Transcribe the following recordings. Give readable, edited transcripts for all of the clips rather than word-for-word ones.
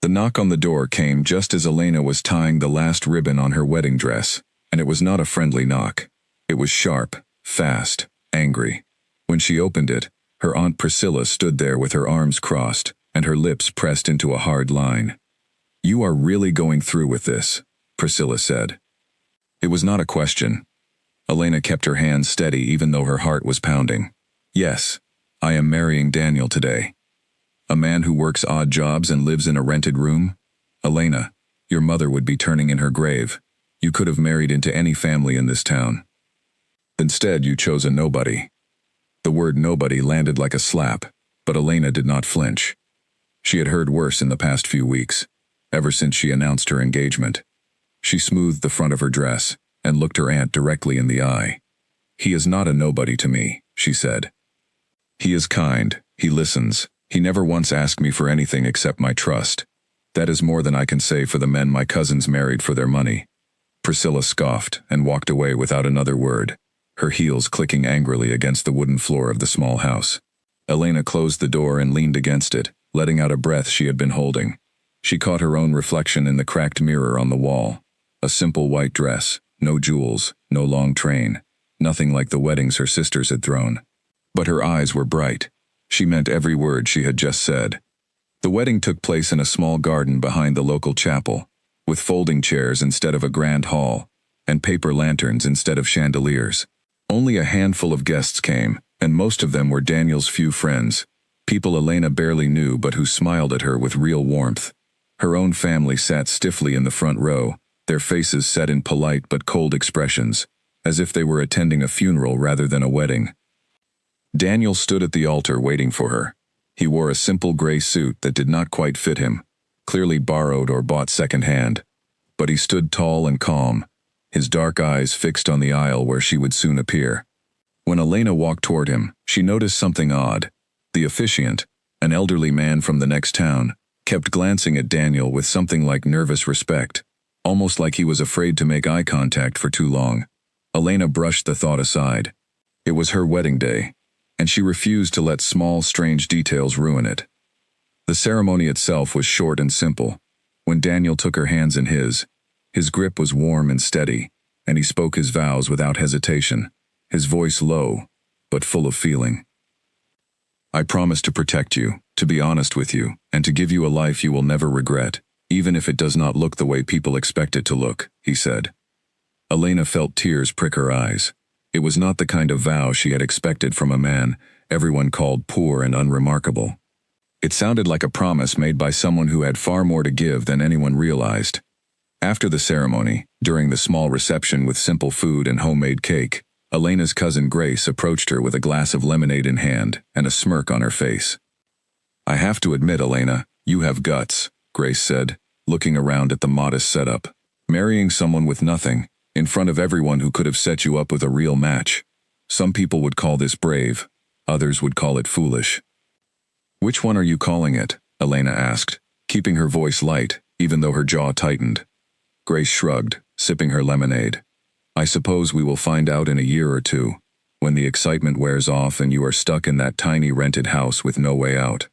The knock on the door came just as Elena was tying the last ribbon on her wedding dress, and it was not a friendly knock. It was sharp, fast, angry. When she opened it, her Aunt Priscilla stood there with her arms crossed and her lips pressed into a hard line. "You are really going through with this," Priscilla said. It was not a question. Elena kept her hands steady even though her heart was pounding. "Yes, I am marrying Daniel today." "A man who works odd jobs and lives in a rented room? Elena, your mother would be turning in her grave. You could have married into any family in this town. Instead, you chose a nobody." The word nobody landed like a slap, but Elena did not flinch. She had heard worse in the past few weeks, ever since she announced her engagement. She smoothed the front of her dress and looked her aunt directly in the eye. "He is not a nobody to me," she said. "He is kind, he listens, he never once asked me for anything except my trust. That is more than I can say for the men my cousins married for their money." Priscilla scoffed and walked away without another word, her heels clicking angrily against the wooden floor of the small house. Elena closed the door and leaned against it, letting out a breath she had been holding. She caught her own reflection in the cracked mirror on the wall. A simple white dress, no jewels, no long train, nothing like the weddings her sisters had thrown. But her eyes were bright. She meant every word she had just said. The wedding took place in a small garden behind the local chapel, with folding chairs instead of a grand hall, and paper lanterns instead of chandeliers. Only a handful of guests came, and most of them were Daniel's few friends, people Elena barely knew but who smiled at her with real warmth. Her own family sat stiffly in the front row, their faces set in polite but cold expressions, as if they were attending a funeral rather than a wedding. Daniel stood at the altar waiting for her. He wore a simple gray suit that did not quite fit him, clearly borrowed or bought second-hand. But he stood tall and calm, his dark eyes fixed on the aisle where she would soon appear. When Elena walked toward him, she noticed something odd. The officiant, an elderly man from the next town, kept glancing at Daniel with something like nervous respect, almost like he was afraid to make eye contact for too long. Elena brushed the thought aside. It was her wedding day, and she refused to let small, strange details ruin it. The ceremony itself was short and simple. When Daniel took her hands in his grip was warm and steady, and he spoke his vows without hesitation, his voice low, but full of feeling. "I promise to protect you, to be honest with you, and to give you a life you will never regret, even if it does not look the way people expect it to look," he said. Elena felt tears prick her eyes. It was not the kind of vow she had expected from a man everyone called poor and unremarkable. It sounded like a promise made by someone who had far more to give than anyone realized. After the ceremony, during the small reception with simple food and homemade cake, Elena's cousin Grace approached her with a glass of lemonade in hand and a smirk on her face. "I have to admit, Elena, you have guts," Grace said, looking around at the modest setup. "Marrying someone with nothing, in front of everyone who could have set you up with a real match. Some people would call this brave, others would call it foolish." "Which one are you calling it?" Elena asked, keeping her voice light, even though her jaw tightened. Grace shrugged, sipping her lemonade. "I suppose we will find out in a year or two, when the excitement wears off and you are stuck in that tiny rented house with no way out."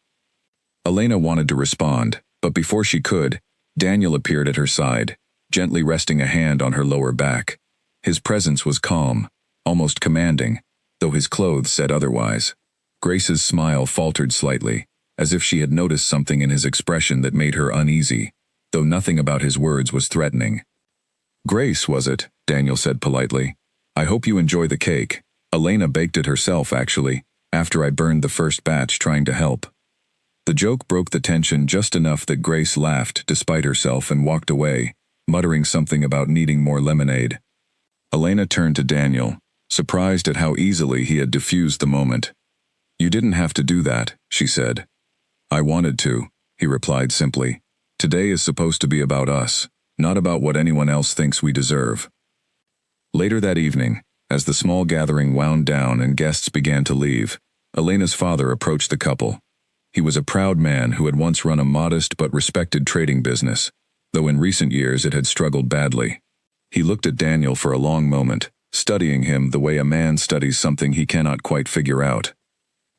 Elena wanted to respond, but before she could, Daniel appeared at her side, gently resting a hand on her lower back. His presence was calm, almost commanding, though his clothes said otherwise. Grace's smile faltered slightly, as if she had noticed something in his expression that made her uneasy, though nothing about his words was threatening. "Grace, was it?" Daniel said politely. "I hope you enjoy the cake. Elena baked it herself, actually, after I burned the first batch trying to help." The joke broke the tension just enough that Grace laughed despite herself and walked away, muttering something about needing more lemonade. Elena turned to Daniel, surprised at how easily he had diffused the moment. "You didn't have to do that," she said. "I wanted to," he replied simply. "Today is supposed to be about us, not about what anyone else thinks we deserve." Later that evening, as the small gathering wound down and guests began to leave, Elena's father approached the couple. He was a proud man who had once run a modest but respected trading business, though in recent years it had struggled badly. He looked at Daniel for a long moment, studying him the way a man studies something he cannot quite figure out.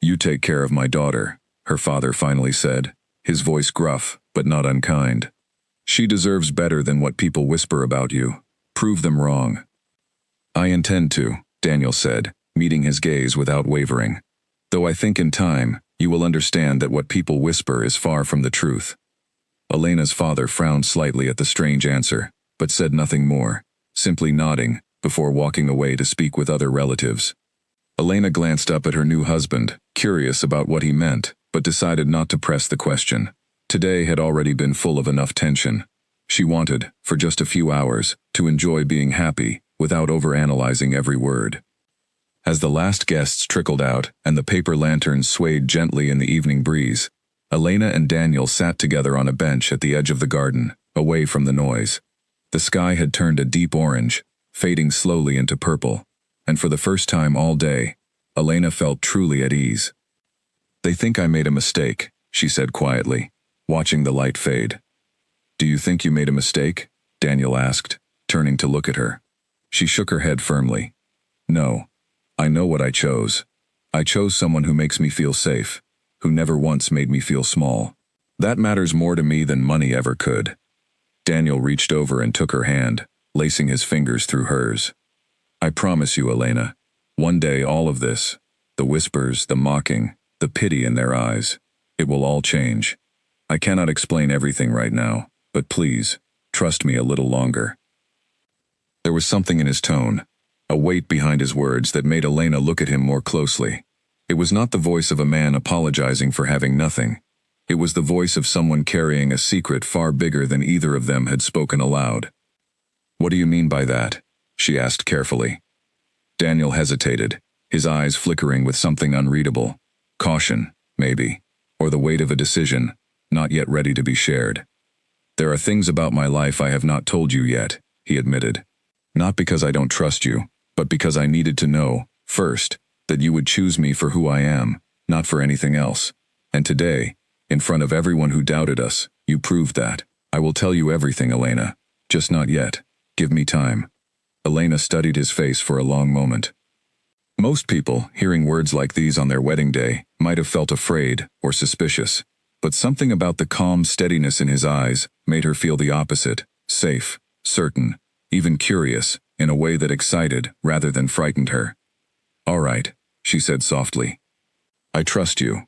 "You take care of my daughter," her father finally said, his voice gruff, but not unkind. She deserves better than what people whisper about you. Prove them wrong. I intend to, Daniel said, meeting his gaze without wavering. Though I think in time, you will understand that what people whisper is far from the truth. Elena's father frowned slightly at the strange answer, but said nothing more, simply nodding, before walking away to speak with other relatives. Elena glanced up at her new husband, curious about what he meant, but decided not to press the question. Today had already been full of enough tension. She wanted, for just a few hours, to enjoy being happy, without overanalyzing every word. As the last guests trickled out and the paper lanterns swayed gently in the evening breeze, Elena and Daniel sat together on a bench at the edge of the garden, away from the noise. The sky had turned a deep orange, fading slowly into purple, and for the first time all day, Elena felt truly at ease. "They think I made a mistake," she said quietly, watching the light fade. "Do you think you made a mistake?" Daniel asked, turning to look at her. She shook her head firmly. "No. I know what I chose. I chose someone who makes me feel safe, who never once made me feel small. That matters more to me than money ever could." Daniel reached over and took her hand, lacing his fingers through hers. "I promise you, Elena, one day all of this, the whispers, the mocking, the pity in their eyes, it will all change. I cannot explain everything right now, but please, trust me a little longer." There was something in his tone, a weight behind his words that made Elena look at him more closely. It was not the voice of a man apologizing for having nothing. It was the voice of someone carrying a secret far bigger than either of them had spoken aloud. "What do you mean by that?" she asked carefully. Daniel hesitated, his eyes flickering with something unreadable. Caution, maybe, or the weight of a decision, not yet ready to be shared. "There are things about my life I have not told you yet," he admitted. "Not because I don't trust you, but because I needed to know, first, that you would choose me for who I am, not for anything else. And today, in front of everyone who doubted us, you proved that. I will tell you everything, Elena. Just not yet. Give me time." Elena studied his face for a long moment. Most people, hearing words like these on their wedding day, might have felt afraid or suspicious. But something about the calm steadiness in his eyes made her feel the opposite, safe, certain, even curious, in a way that excited rather than frightened her. "All right," she said softly. "I trust you."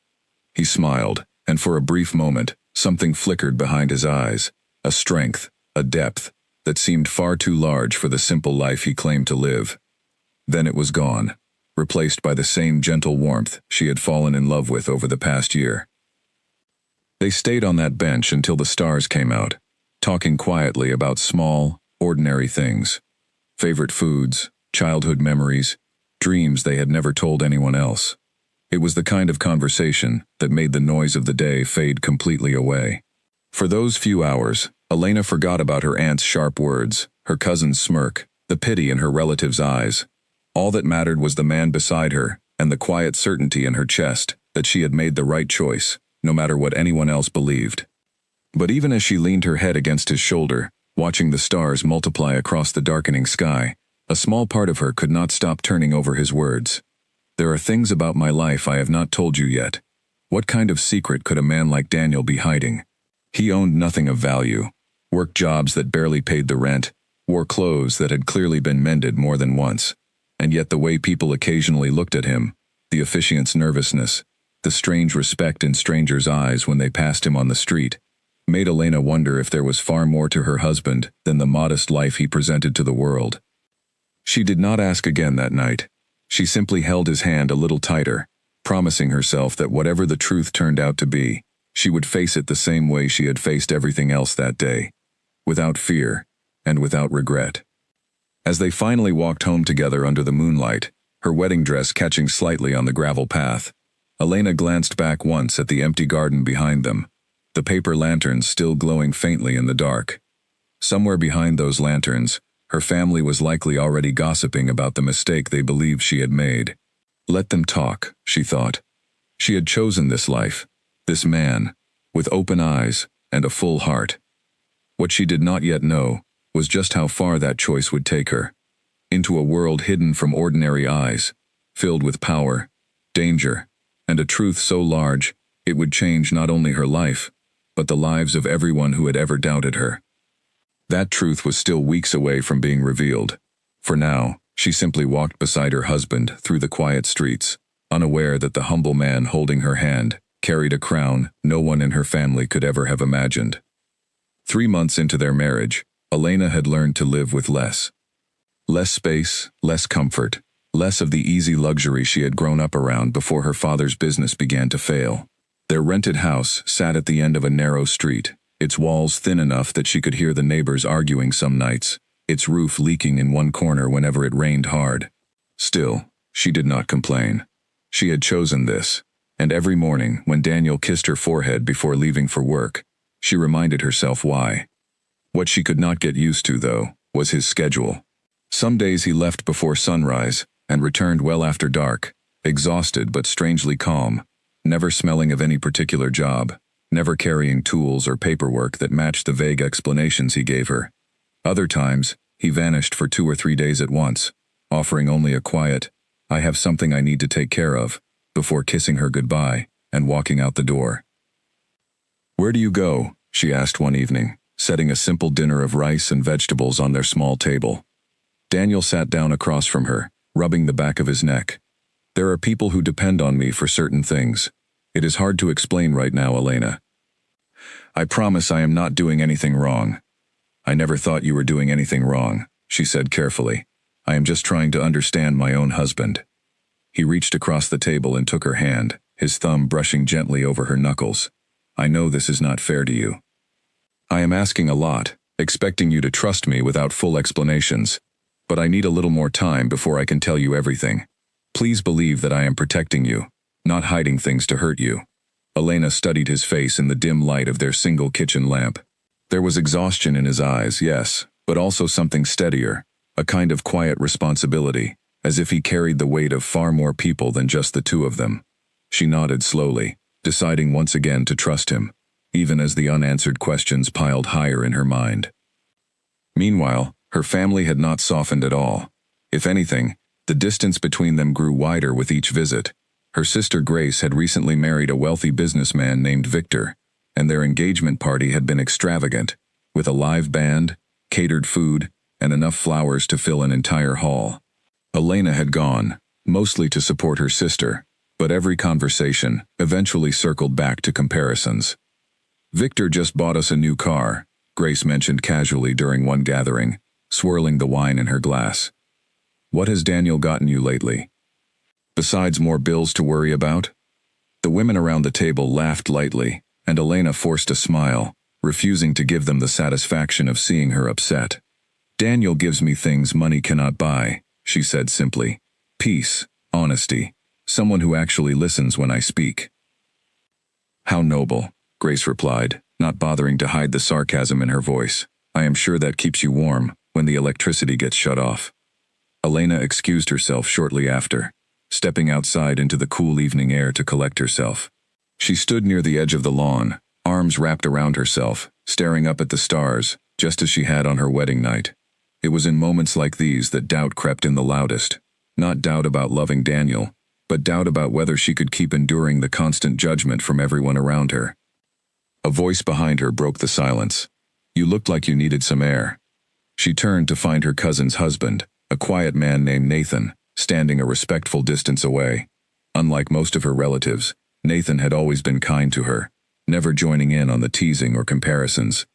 He smiled, and for a brief moment, something flickered behind his eyes, a strength, a depth, that seemed far too large for the simple life he claimed to live. Then it was gone, replaced by the same gentle warmth she had fallen in love with over the past year. They stayed on that bench until the stars came out, talking quietly about small, ordinary things. Favorite foods, childhood memories, dreams they had never told anyone else. It was the kind of conversation that made the noise of the day fade completely away. For those few hours, Elena forgot about her aunt's sharp words, her cousin's smirk, the pity in her relative's eyes. All that mattered was the man beside her and the quiet certainty in her chest that she had made the right choice, no matter what anyone else believed. But even as she leaned her head against his shoulder, watching the stars multiply across the darkening sky, a small part of her could not stop turning over his words. "There are things about my life I have not told you yet. What kind of secret could a man like Daniel be hiding? He owned nothing of value, worked jobs that barely paid the rent, wore clothes that had clearly been mended more than once, and yet the way people occasionally looked at him, the officiant's nervousness, the strange respect in strangers' eyes when they passed him on the street, made Elena wonder if there was far more to her husband than the modest life he presented to the world. She did not ask again that night. She simply held his hand a little tighter, promising herself that whatever the truth turned out to be, she would face it the same way she had faced everything else that day, without fear and without regret. As they finally walked home together under the moonlight, her wedding dress catching slightly on the gravel path, Elena glanced back once at the empty garden behind them, the paper lanterns still glowing faintly in the dark. Somewhere behind those lanterns, her family was likely already gossiping about the mistake they believed she had made. Let them talk, she thought. She had chosen this life, this man, with open eyes and a full heart. What she did not yet know was just how far that choice would take her, into a world hidden from ordinary eyes, filled with power, danger, and a truth so large it would change not only her life, but the lives of everyone who had ever doubted her. That truth was still weeks away from being revealed. For now, she simply walked beside her husband through the quiet streets, unaware that the humble man holding her hand carried a crown no one in her family could ever have imagined. 3 months into their marriage, Elena had learned to live with less. Less space, less comfort, less of the easy luxury she had grown up around before her father's business began to fail. Their rented house sat at the end of a narrow street, its walls thin enough that she could hear the neighbors arguing some nights, its roof leaking in one corner whenever it rained hard. Still, she did not complain. She had chosen this, and every morning when Daniel kissed her forehead before leaving for work, she reminded herself why. What she could not get used to, though, was his schedule. Some days he left before sunrise and returned well after dark, exhausted but strangely calm, never smelling of any particular job, never carrying tools or paperwork that matched the vague explanations he gave her. Other times, he vanished for 2 or 3 days at once, offering only a quiet, "I have something I need to take care of," before kissing her goodbye and walking out the door. "Where do you go?" she asked one evening, setting a simple dinner of rice and vegetables on their small table. Daniel sat down across from her, rubbing the back of his neck. "There are people who depend on me for certain things. It is hard to explain right now, Elena. I promise I am not doing anything wrong." "I never thought you were doing anything wrong," she said carefully. "I am just trying to understand my own husband." He reached across the table and took her hand, his thumb brushing gently over her knuckles. "I know this is not fair to you. I am asking a lot, expecting you to trust me without full explanations, but I need a little more time before I can tell you everything. Please believe that I am protecting you, not hiding things to hurt you." Elena studied his face in the dim light of their single kitchen lamp. There was exhaustion in his eyes, yes, but also something steadier, a kind of quiet responsibility, as if he carried the weight of far more people than just the two of them. She nodded slowly, deciding once again to trust him, even as the unanswered questions piled higher in her mind. Meanwhile, her family had not softened at all. If anything, the distance between them grew wider with each visit. Her sister Grace had recently married a wealthy businessman named Victor, and their engagement party had been extravagant, with a live band, catered food, and enough flowers to fill an entire hall. Elena had gone, mostly to support her sister, but every conversation eventually circled back to comparisons. "Victor just bought us a new car," Grace mentioned casually during one gathering, swirling the wine in her glass. "What has Daniel gotten you lately? Besides more bills to worry about?" The women around the table laughed lightly, and Elena forced a smile, refusing to give them the satisfaction of seeing her upset. "Daniel gives me things money cannot buy," she said simply. "Peace, honesty, someone who actually listens when I speak." "How noble," Grace replied, not bothering to hide the sarcasm in her voice. "I am sure that keeps you warm when the electricity gets shut off." Elena excused herself shortly after, stepping outside into the cool evening air to collect herself. She stood near the edge of the lawn, arms wrapped around herself, staring up at the stars, just as she had on her wedding night. It was in moments like these that doubt crept in the loudest. Not doubt about loving Daniel, but doubt about whether she could keep enduring the constant judgment from everyone around her. A voice behind her broke the silence. "You looked like you needed some air." She turned to find her cousin's husband, a quiet man named Nathan, standing a respectful distance away. Unlike most of her relatives, Nathan had always been kind to her, never joining in on the teasing or comparisons.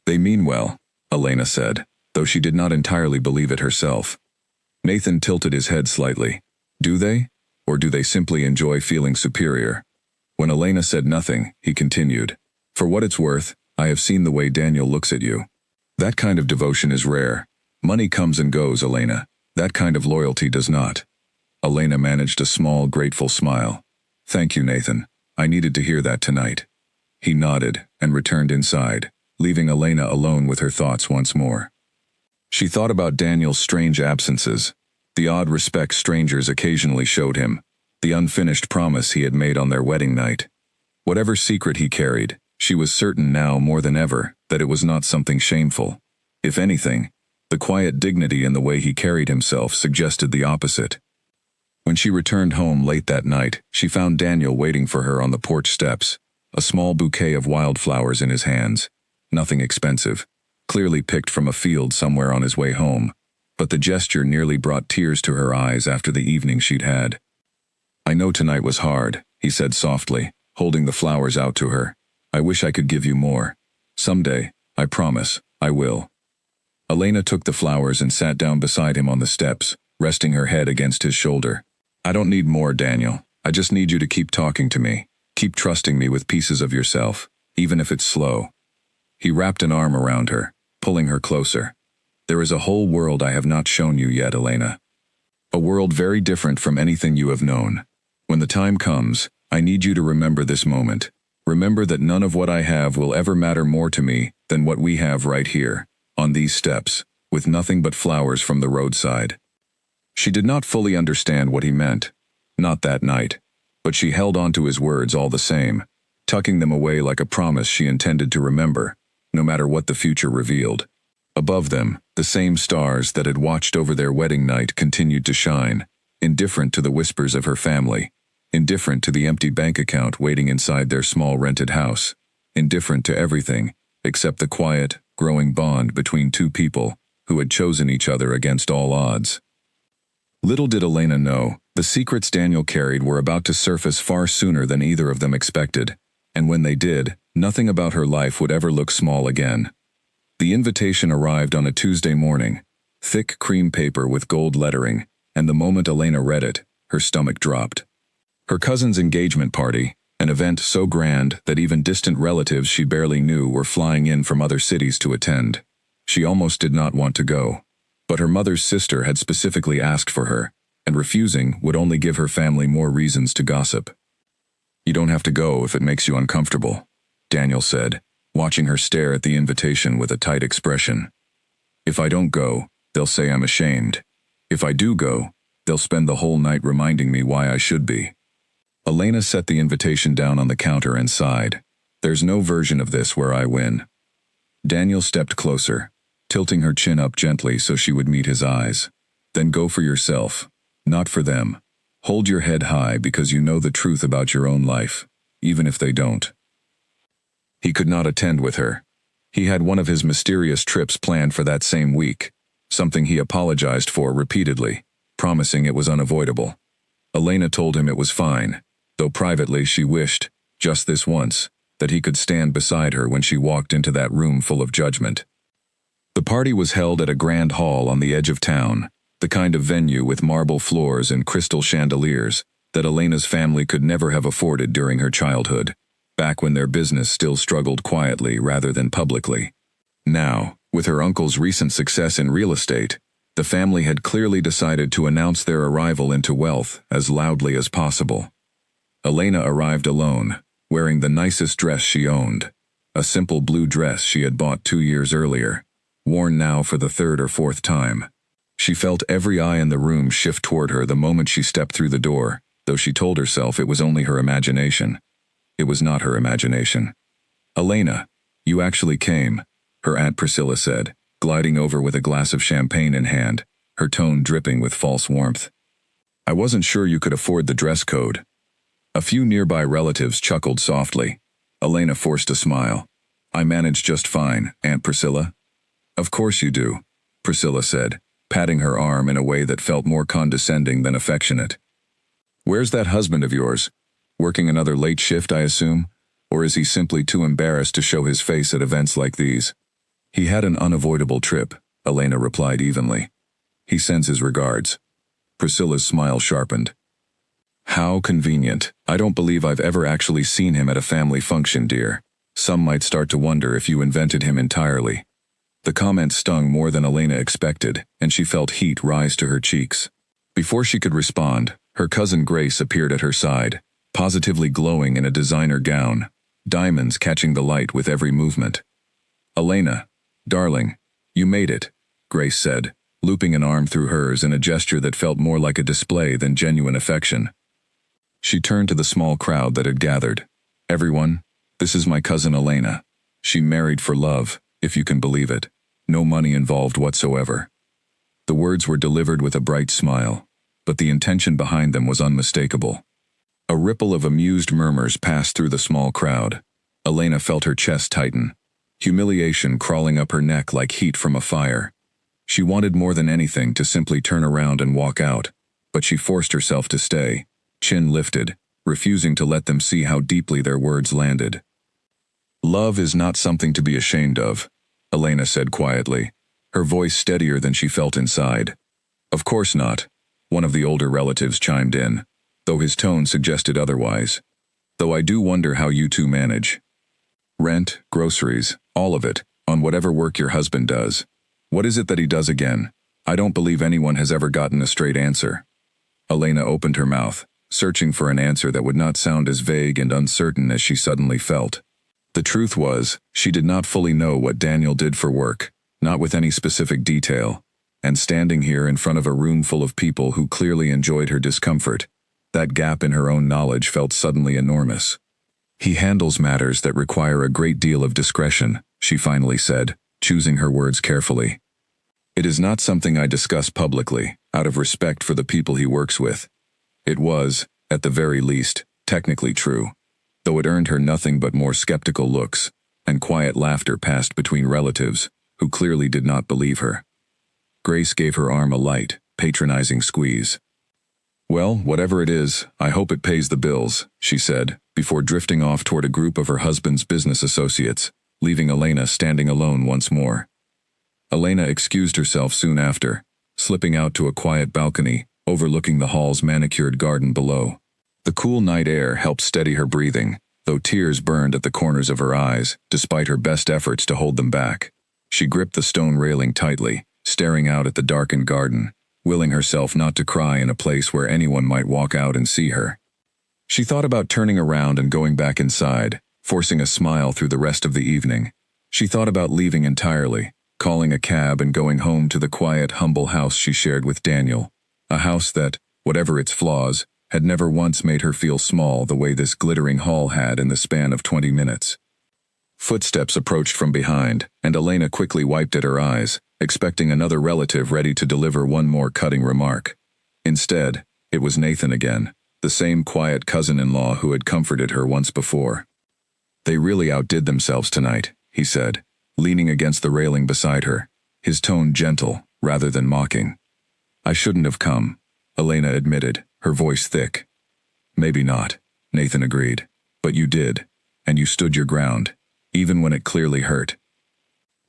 "They mean well," Elena said, though she did not entirely believe it herself. Nathan tilted his head slightly. "Do they? Or do they simply enjoy feeling superior?" When Elena said nothing, he continued, "For what it's worth, I have seen the way Daniel looks at you. That kind of devotion is rare. Money comes and goes, Elena. That kind of loyalty does not." Elena managed a small, grateful smile. "Thank you, Nathan. I needed to hear that tonight." He nodded and returned inside, leaving Elena alone with her thoughts once more. She thought about Daniel's strange absences, the odd respect strangers occasionally showed him, the unfinished promise he had made on their wedding night. Whatever secret he carried, she was certain now more than ever that it was not something shameful. If anything, the quiet dignity in the way he carried himself suggested the opposite. When she returned home late that night, she found Daniel waiting for her on the porch steps. a small bouquet of wildflowers in his hands. Nothing expensive, clearly picked from a field somewhere on his way home, but the gesture nearly brought tears to her eyes after the evening she'd had. "I know tonight was hard," he said softly, holding the flowers out to her. "I wish I could give you more. Someday, I promise, I will." Elena took the flowers and sat down beside him on the steps, resting her head against his shoulder. "I don't need more, Daniel. I just need you to keep talking to me. Keep trusting me with pieces of yourself, even if it's slow." He wrapped an arm around her, pulling her closer. "There is a whole world I have not shown you yet, Elena. A world very different from anything you have known. When the time comes, I need you to remember this moment. Remember that none of what I have will ever matter more to me than what we have right here, on these steps, with nothing but flowers from the roadside." She did not fully understand what he meant. Not that night. But she held on to his words all the same, tucking them away like a promise she intended to remember, no matter what the future revealed. Above them, the same stars that had watched over their wedding night continued to shine, indifferent to the whispers of her family, indifferent to the empty bank account waiting inside their small rented house, indifferent to everything except the quiet, growing bond between two people who had chosen each other against all odds. Little did Elena know, the secrets Daniel carried were about to surface far sooner than either of them expected, and when they did, nothing about her life would ever look small again. The invitation arrived on a Tuesday morning, thick cream paper with gold lettering, and the moment Elena read it, her stomach dropped. Her cousin's engagement party, an event so grand that even distant relatives she barely knew were flying in from other cities to attend. She almost did not want to go. But her mother's sister had specifically asked for her, and refusing would only give her family more reasons to gossip. "You don't have to go if it makes you uncomfortable," Daniel said, watching her stare at the invitation with a tight expression. "If I don't go, they'll say I'm ashamed. If I do go, they'll spend the whole night reminding me why I should be." Elena set the invitation down on the counter and sighed. "There's no version of this where I win." Daniel stepped closer, tilting her chin up gently so she would meet his eyes. "Then go for yourself, not for them. Hold your head high because you know the truth about your own life, even if they don't." He could not attend with her. He had one of his mysterious trips planned for that same week, something he apologized for repeatedly, promising it was unavoidable. Elena told him it was fine, though privately she wished, just this once, that he could stand beside her when she walked into that room full of judgment. The party was held at a grand hall on the edge of town, the kind of venue with marble floors and crystal chandeliers that Elena's family could never have afforded during her childhood, back when their business still struggled quietly rather than publicly. Now, with her uncle's recent success in real estate, the family had clearly decided to announce their arrival into wealth as loudly as possible. Elena arrived alone, wearing the nicest dress she owned, a simple blue dress she had bought 2 years earlier, worn now for the third or fourth time. She felt every eye in the room shift toward her the moment she stepped through the door, though she told herself it was only her imagination. It was not her imagination. "Elena, you actually came," her Aunt Priscilla said, gliding over with a glass of champagne in hand, her tone dripping with false warmth. "I wasn't sure you could afford the dress code." A few nearby relatives chuckled softly. Elena forced a smile. "I manage just fine, Aunt Priscilla." "Of course you do," Priscilla said, patting her arm in a way that felt more condescending than affectionate. "Where's that husband of yours? Working another late shift, I assume? Or is he simply too embarrassed to show his face at events like these?" "He had an unavoidable trip," Elena replied evenly. "He sends his regards." Priscilla's smile sharpened. "How convenient. I don't believe I've ever actually seen him at a family function, dear. Some might start to wonder if you invented him entirely." The comment stung more than Elena expected, and she felt heat rise to her cheeks. Before she could respond, her cousin Grace appeared at her side, positively glowing in a designer gown, diamonds catching the light with every movement. "Elena, darling, you made it," Grace said, looping an arm through hers in a gesture that felt more like a display than genuine affection. She turned to the small crowd that had gathered. "Everyone, this is my cousin Elena. She married for love, if you can believe it. No money involved whatsoever." The words were delivered with a bright smile, but the intention behind them was unmistakable. A ripple of amused murmurs passed through the small crowd. Elena felt her chest tighten, humiliation crawling up her neck like heat from a fire. She wanted more than anything to simply turn around and walk out, but she forced herself to stay, chin lifted, refusing to let them see how deeply their words landed. "Love is not something to be ashamed of," Elena said quietly, her voice steadier than she felt inside. "Of course not," one of the older relatives chimed in, though his tone suggested otherwise. "Though I do wonder how you two manage. Rent, groceries, all of it, on whatever work your husband does. What is it that he does again? I don't believe anyone has ever gotten a straight answer." Elena opened her mouth, searching for an answer that would not sound as vague and uncertain as she suddenly felt. The truth was, she did not fully know what Daniel did for work, not with any specific detail, and standing here in front of a room full of people who clearly enjoyed her discomfort, that gap in her own knowledge felt suddenly enormous. "He handles matters that require a great deal of discretion," she finally said, choosing her words carefully. "It is not something I discuss publicly, out of respect for the people he works with." It was, at the very least, technically true, though it earned her nothing but more skeptical looks, and quiet laughter passed between relatives, who clearly did not believe her. Grace gave her arm a light, patronizing squeeze. "Well, whatever it is, I hope it pays the bills," she said, before drifting off toward a group of her husband's business associates, leaving Elena standing alone once more. Elena excused herself soon after, slipping out to a quiet balcony overlooking the hall's manicured garden below. The cool night air helped steady her breathing, though tears burned at the corners of her eyes, despite her best efforts to hold them back. She gripped the stone railing tightly, staring out at the darkened garden, willing herself not to cry in a place where anyone might walk out and see her. She thought about turning around and going back inside, forcing a smile through the rest of the evening. She thought about leaving entirely, calling a cab and going home to the quiet, humble house she shared with Daniel. A house that, whatever its flaws, had never once made her feel small the way this glittering hall had in the span of 20 minutes. Footsteps approached from behind, and Elena quickly wiped at her eyes, expecting another relative ready to deliver one more cutting remark. Instead, it was Nathan again, the same quiet cousin-in-law who had comforted her once before. "They really outdid themselves tonight," he said, leaning against the railing beside her, his tone gentle rather than mocking. "I shouldn't have come," Elena admitted, her voice thick. "Maybe not," Nathan agreed. "But you did, and you stood your ground, even when it clearly hurt.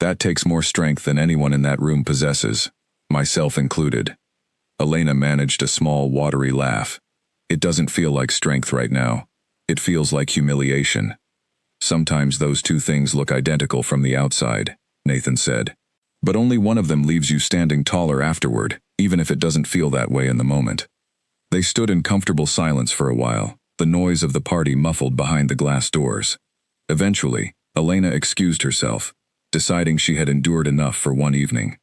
That takes more strength than anyone in that room possesses, myself included." Elena managed a small, watery laugh. "It doesn't feel like strength right now. It feels like humiliation." "Sometimes those two things look identical from the outside," Nathan said. "But only one of them leaves you standing taller afterward, even if it doesn't feel that way in the moment." They stood in comfortable silence for a while, the noise of the party muffled behind the glass doors. Eventually, Elena excused herself, deciding she had endured enough for one evening.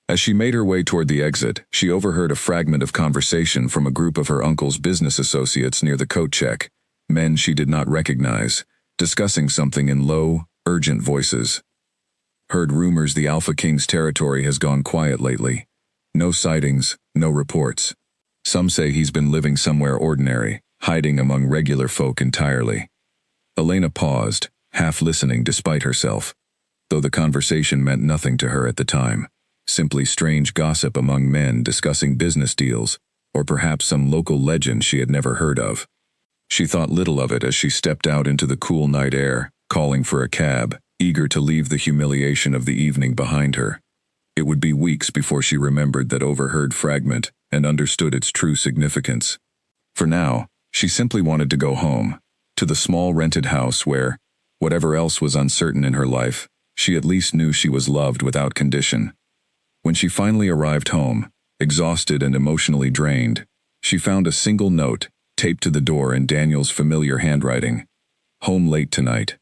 As she made her way toward the exit, she overheard a fragment of conversation from a group of her uncle's business associates near the coat check, men she did not recognize, discussing something in low, urgent voices. "Heard rumors the Alpha King's territory has gone quiet lately. No sightings, no reports. Some say he's been living somewhere ordinary, hiding among regular folk entirely." Elena paused, half listening despite herself, though the conversation meant nothing to her at the time, simply strange gossip among men discussing business deals, or perhaps some local legend she had never heard of. She thought little of it as she stepped out into the cool night air, calling for a cab, eager to leave the humiliation of the evening behind her. It would be weeks before she remembered that overheard fragment and understood its true significance. For now, she simply wanted to go home, to the small rented house where, whatever else was uncertain in her life, she at least knew she was loved without condition. When she finally arrived home, exhausted and emotionally drained, she found a single note taped to the door in Daniel's familiar handwriting. "Home late tonight.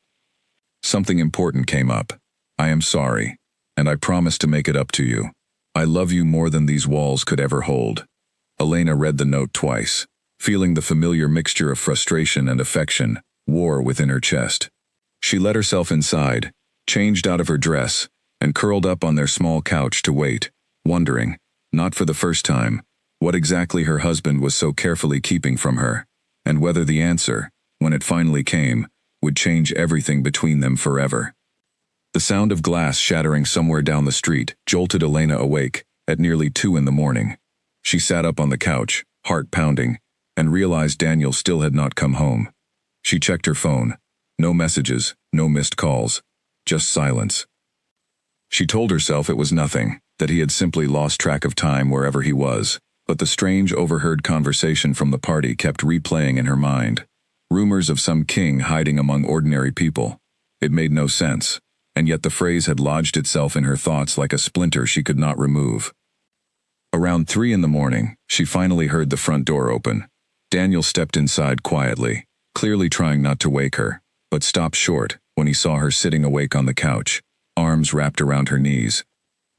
Something important came up. I am sorry, and I promise to make it up to you. I love you more than these walls could ever hold." Elena read the note twice, feeling the familiar mixture of frustration and affection war within her chest. She let herself inside, changed out of her dress, and curled up on their small couch to wait, wondering, not for the first time, what exactly her husband was so carefully keeping from her. and whether the answer, when it finally came, would change everything between them forever. The sound of glass shattering somewhere down the street jolted Elena awake at nearly 2 in the morning. She sat up on the couch, heart pounding, and realized Daniel still had not come home. She checked her phone. No messages, no missed calls, just silence. She told herself it was nothing, that he had simply lost track of time wherever he was, but the strange overheard conversation from the party kept replaying in her mind. Rumors of some king hiding among ordinary people. It made no sense, and yet the phrase had lodged itself in her thoughts like a splinter she could not remove. Around 3 in the morning, she finally heard the front door open. Daniel stepped inside quietly, clearly trying not to wake her, but stopped short when he saw her sitting awake on the couch, arms wrapped around her knees.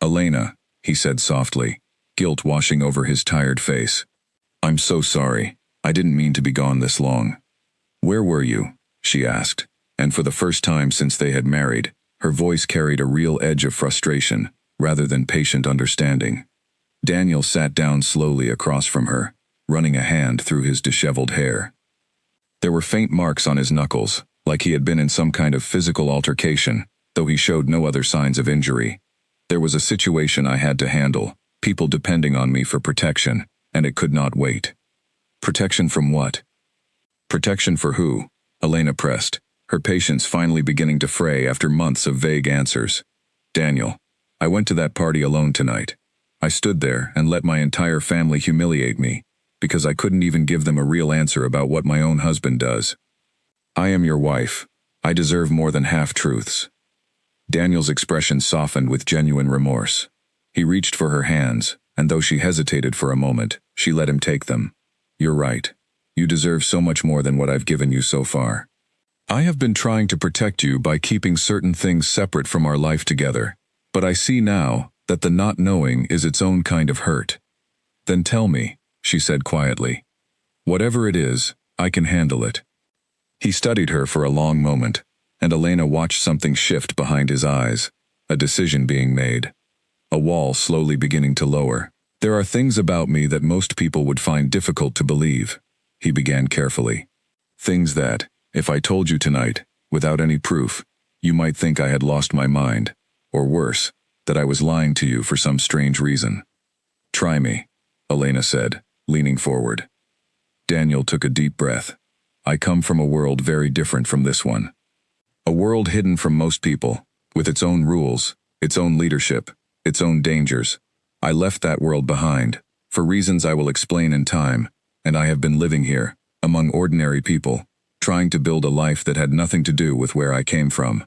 "Elena," he said softly, guilt washing over his tired face. "I'm so sorry. I didn't mean to be gone this long." "Where were you?" she asked, and for the first time since they had married, her voice carried a real edge of frustration, rather than patient understanding. Daniel sat down slowly across from her, running a hand through his disheveled hair. There were faint marks on his knuckles, like he had been in some kind of physical altercation, though he showed no other signs of injury. "There was a situation I had to handle, people depending on me for protection, and it could not wait." "Protection from what?" "Protection for who?" Elena pressed, her patience finally beginning to fray after months of vague answers. "Daniel, I went to that party alone tonight. I stood there and let my entire family humiliate me, because I couldn't even give them a real answer about what my own husband does. I am your wife. I deserve more than half-truths." Daniel's expression softened with genuine remorse. He reached for her hands, and though she hesitated for a moment, she let him take them. "You're right. You deserve so much more than what I've given you so far. I have been trying to protect you by keeping certain things separate from our life together, but I see now that the not knowing is its own kind of hurt." "Then tell me," she said quietly. "Whatever it is, I can handle it." He studied her for a long moment, and Elena watched something shift behind his eyes, a decision being made. A wall slowly beginning to lower. "There are things about me that most people would find difficult to believe," he began carefully. "Things that, if I told you tonight, without any proof, you might think I had lost my mind, or worse, that I was lying to you for some strange reason." "Try me," Elena said, leaning forward. Daniel took a deep breath. "I come from a world very different from this one. A world hidden from most people, with its own rules, its own leadership, its own dangers. I left that world behind, for reasons I will explain in time, and I have been living here, among ordinary people, trying to build a life that had nothing to do with where I came from."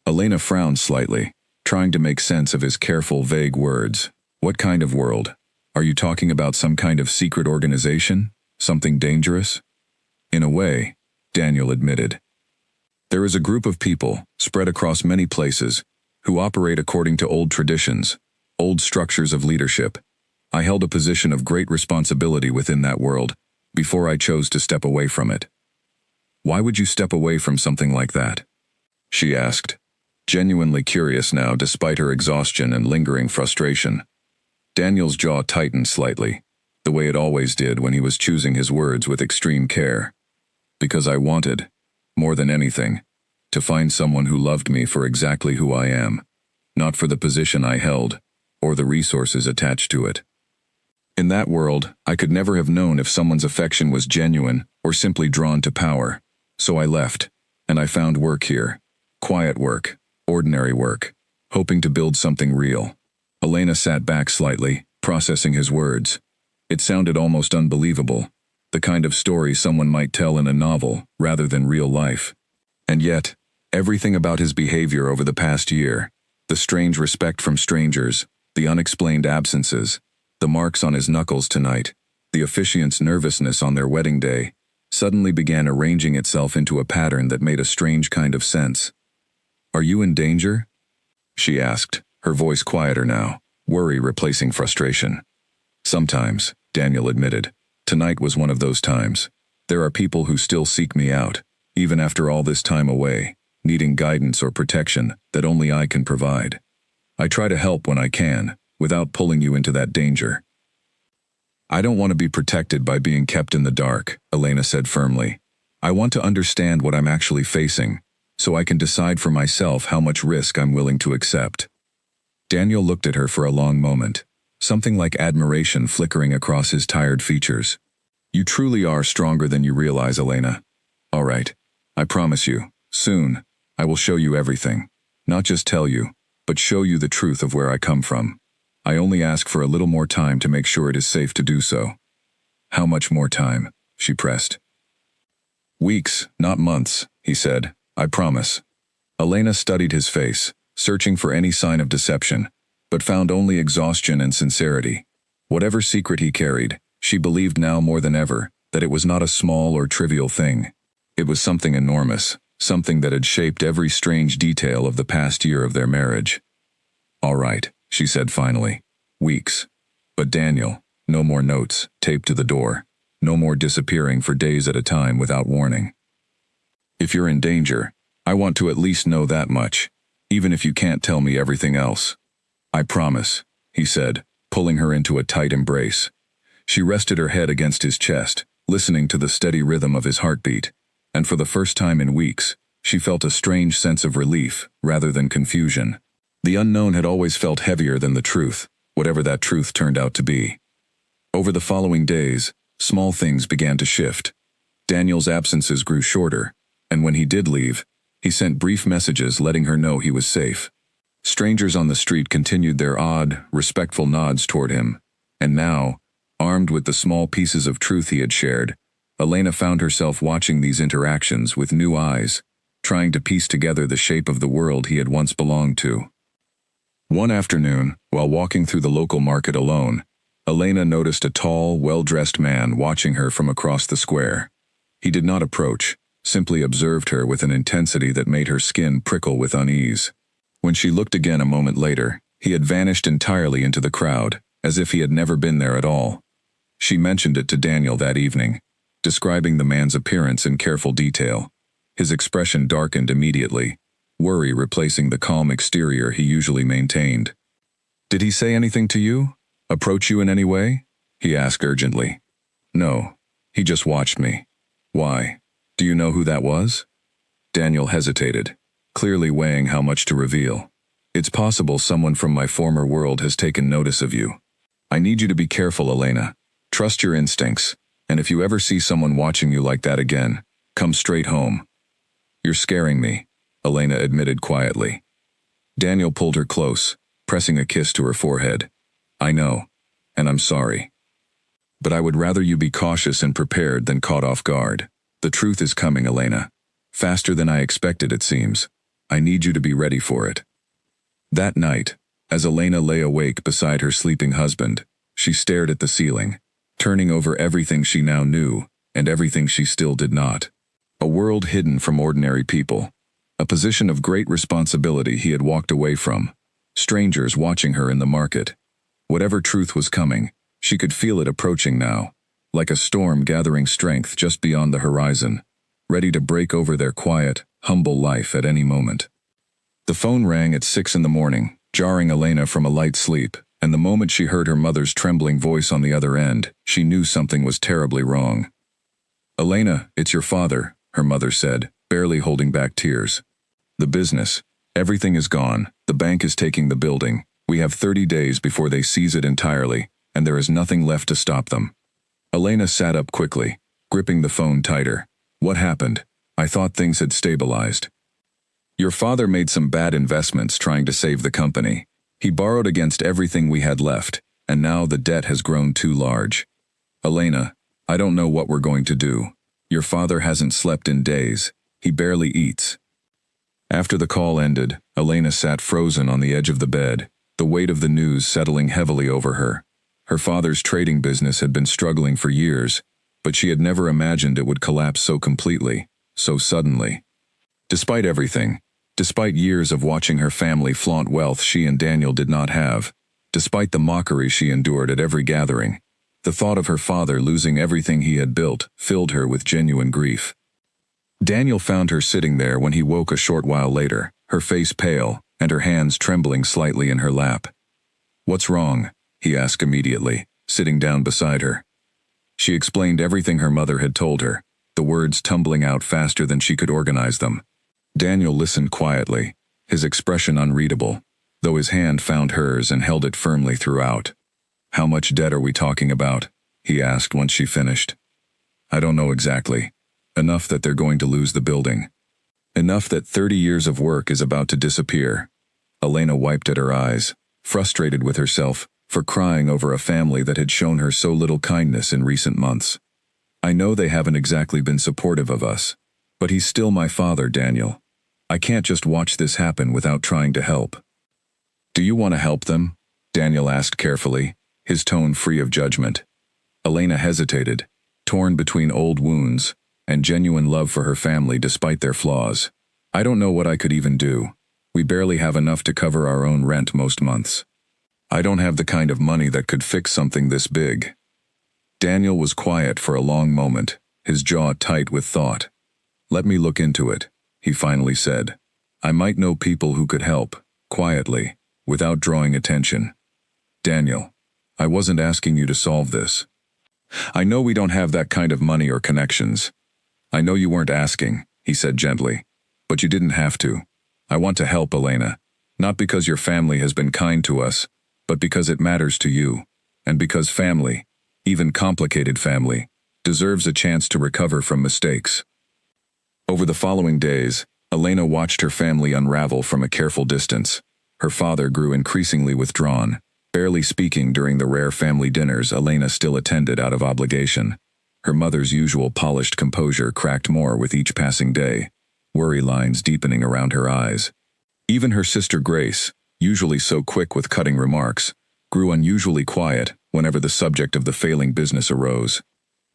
Elena frowned slightly, trying to make sense of his careful, vague words. "What kind of world? Are you talking about some kind of secret organization? Something dangerous?" "In a way," Daniel admitted. "There is a group of people, spread across many places, who operate according to old traditions, old structures of leadership. I held a position of great responsibility within that world, before I chose to step away from it." "Why would you step away from something like that?" she asked, genuinely curious now despite her exhaustion and lingering frustration. Daniel's jaw tightened slightly, the way it always did when he was choosing his words with extreme care. "Because I wanted, more than anything, to find someone who loved me for exactly who I am, not for the position I held, or the resources attached to it. In that world, I could never have known if someone's affection was genuine or simply drawn to power. So I left, and I found work here. Quiet work, ordinary work, hoping to build something real." Elena sat back slightly, processing his words. It sounded almost unbelievable, the kind of story someone might tell in a novel rather than real life. And yet, everything about his behavior over the past year, the strange respect from strangers, the unexplained absences, the marks on his knuckles tonight, the officiant's nervousness on their wedding day, suddenly began arranging itself into a pattern that made a strange kind of sense. "Are you in danger?" she asked, her voice quieter now, worry replacing frustration. "Sometimes," Daniel admitted. "Tonight was one of those times. There are people who still seek me out, even after all this time away, needing guidance or protection that only I can provide. I try to help when I can, without pulling you into that danger." I don't want to be protected by being kept in the dark, Elena said firmly. I want to understand what I'm actually facing, so I can decide for myself how much risk I'm willing to accept. Daniel looked at her for a long moment, something like admiration flickering across his tired features. You truly are stronger than you realize, Elena. All right, I promise you, soon, I will show you everything. Not just tell you, but show you the truth of where I come from. I only ask for a little more time to make sure it is safe to do so. How much more time? She pressed. Weeks, not months, he said. I promise. Elena studied his face, searching for any sign of deception, but found only exhaustion and sincerity. Whatever secret he carried, she believed now more than ever that it was not a small or trivial thing. It was something enormous, something that had shaped every strange detail of the past year of their marriage. All right, she said finally. Weeks. But Daniel, no more notes taped to the door. No more disappearing for days at a time without warning. If you're in danger, I want to at least know that much, even if you can't tell me everything else. I promise, he said, pulling her into a tight embrace. She rested her head against his chest, listening to the steady rhythm of his heartbeat, and for the first time in weeks, she felt a strange sense of relief rather than confusion. The unknown had always felt heavier than the truth, whatever that truth turned out to be. Over the following days, small things began to shift. Daniel's absences grew shorter, and when he did leave, he sent brief messages letting her know he was safe. Strangers on the street continued their odd, respectful nods toward him, and now, armed with the small pieces of truth he had shared, Elena found herself watching these interactions with new eyes, trying to piece together the shape of the world he had once belonged to. One afternoon, while walking through the local market alone, Elena noticed a tall, well-dressed man watching her from across the square. He did not approach, simply observed her with an intensity that made her skin prickle with unease. When she looked again a moment later, he had vanished entirely into the crowd, as if he had never been there at all. She mentioned it to Daniel that evening, describing the man's appearance in careful detail. His expression darkened immediately, worry replacing the calm exterior he usually maintained. Did he say anything to you? Approach you in any way? He asked urgently. No, he just watched me. Why? Do you know who that was? Daniel hesitated, clearly weighing how much to reveal. It's possible someone from my former world has taken notice of you. I need you to be careful, Elena. Trust your instincts, and if you ever see someone watching you like that again, come straight home. You're scaring me, Elena admitted quietly. Daniel pulled her close, pressing a kiss to her forehead. I know, and I'm sorry. But I would rather you be cautious and prepared than caught off guard. The truth is coming, Elena. Faster than I expected, it seems. I need you to be ready for it. That night, as Elena lay awake beside her sleeping husband, she stared at the ceiling, turning over everything she now knew and everything she still did not. A world hidden from ordinary people. A position of great responsibility he had walked away from. Strangers watching her in the market. Whatever truth was coming, she could feel it approaching now, like a storm gathering strength just beyond the horizon, ready to break over their quiet, humble life at any moment. The phone rang at 6 a.m, jarring Elena from a light sleep, and the moment she heard her mother's trembling voice on the other end, she knew something was terribly wrong. Elena, it's your father, her mother said, barely holding back tears. The business. Everything is gone. The bank is taking the building. We have 30 days before they seize it entirely, and there is nothing left to stop them. Elena sat up quickly, gripping the phone tighter. What happened? I thought things had stabilized. Your father made some bad investments trying to save the company. He borrowed against everything we had left, and now the debt has grown too large. Elena, I don't know what we're going to do. Your father hasn't slept in days. He barely eats. After the call ended, Elena sat frozen on the edge of the bed, the weight of the news settling heavily over her. Her father's trading business had been struggling for years, but she had never imagined it would collapse so completely, so suddenly. Despite everything, despite years of watching her family flaunt wealth she and Daniel did not have, despite the mockery she endured at every gathering, the thought of her father losing everything he had built filled her with genuine grief. Daniel found her sitting there when he woke a short while later, her face pale, and her hands trembling slightly in her lap. What's wrong? He asked immediately, sitting down beside her. She explained everything her mother had told her, the words tumbling out faster than she could organize them. Daniel listened quietly, his expression unreadable, though his hand found hers and held it firmly throughout. "How much debt are we talking about?" he asked once she finished. "I don't know exactly. Enough that they're going to lose the building. Enough that 30 years of work is about to disappear." Elena wiped at her eyes, frustrated with herself for crying over a family that had shown her so little kindness in recent months. "I know they haven't exactly been supportive of us, but he's still my father, Daniel. I can't just watch this happen without trying to help." "Do you want to help them?" Daniel asked carefully, his tone free of judgment. Elena hesitated, torn between old wounds and genuine love for her family despite their flaws. "I don't know what I could even do. We barely have enough to cover our own rent most months. I don't have the kind of money that could fix something this big." Daniel was quiet for a long moment, his jaw tight with thought. "Let me look into it," he finally said. "I might know people who could help," quietly, without drawing attention. "Daniel, I wasn't asking you to solve this. I know we don't have that kind of money or connections. I know you weren't asking," he said gently, "but you didn't have to. I want to help, Elena, not because your family has been kind to us, but because it matters to you, and because family, even complicated family, deserves a chance to recover from mistakes." Over the following days, Elena watched her family unravel from a careful distance. Her father grew increasingly withdrawn, barely speaking during the rare family dinners Elena still attended out of obligation. Her mother's usual polished composure cracked more with each passing day, worry lines deepening around her eyes. Even her sister Grace, usually so quick with cutting remarks, grew unusually quiet whenever the subject of the failing business arose.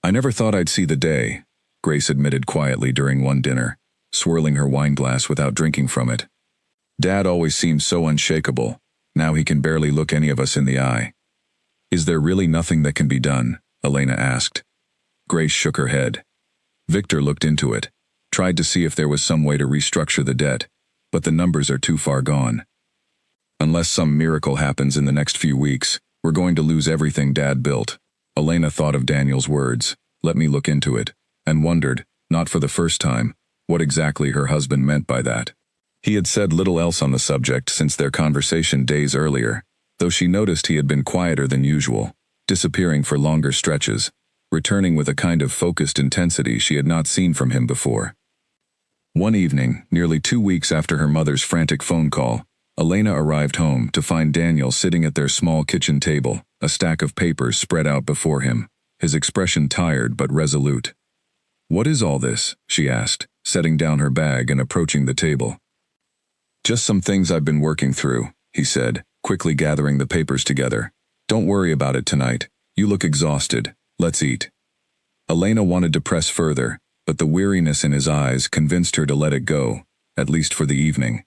"I never thought I'd see the day," Grace admitted quietly during one dinner, swirling her wineglass without drinking from it. "Dad always seemed so unshakable. Now he can barely look any of us in the eye." "Is there really nothing that can be done?" Elena asked. Grace shook her head. "Victor looked into it, tried to see if there was some way to restructure the debt, but the numbers are too far gone. Unless some miracle happens in the next few weeks, we're going to lose everything Dad built." Elena thought of Daniel's words, "Let me look into it," and wondered, not for the first time, what exactly her husband meant by that. He had said little else on the subject since their conversation days earlier, though she noticed he had been quieter than usual, disappearing for longer stretches, returning with a kind of focused intensity she had not seen from him before. One evening, nearly 2 weeks after her mother's frantic phone call, Elena arrived home to find Daniel sitting at their small kitchen table, a stack of papers spread out before him, his expression tired but resolute. "What is all this?" she asked, setting down her bag and approaching the table. "Just some things I've been working through," he said, quickly gathering the papers together. "Don't worry about it tonight. You look exhausted. Let's eat." Elena wanted to press further, but the weariness in his eyes convinced her to let it go, at least for the evening.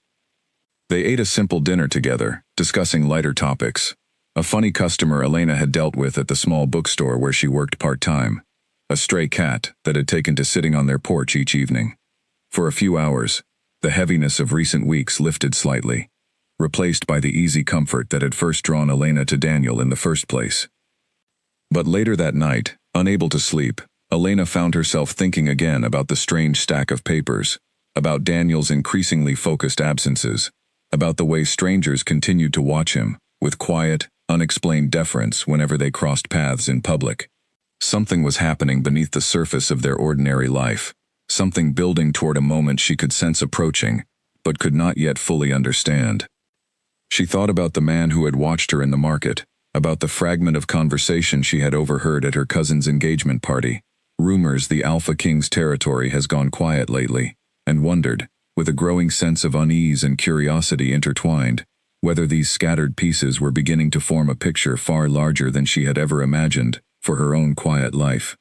They ate a simple dinner together, discussing lighter topics. A funny customer Elena had dealt with at the small bookstore where she worked part-time. A stray cat that had taken to sitting on their porch each evening. For a few hours, the heaviness of recent weeks lifted slightly, replaced by the easy comfort that had first drawn Elena to Daniel in the first place. But later that night, unable to sleep, Elena found herself thinking again about the strange stack of papers, about Daniel's increasingly focused absences, about the way strangers continued to watch him, with quiet, unexplained deference whenever they crossed paths in public. Something was happening beneath the surface of their ordinary life, something building toward a moment she could sense approaching, but could not yet fully understand. She thought about the man who had watched her in the market, about the fragment of conversation she had overheard at her cousin's engagement party, rumors the Alpha King's territory has gone quiet lately, and wondered, with a growing sense of unease and curiosity intertwined, whether these scattered pieces were beginning to form a picture far larger than she had ever imagined for her own quiet life.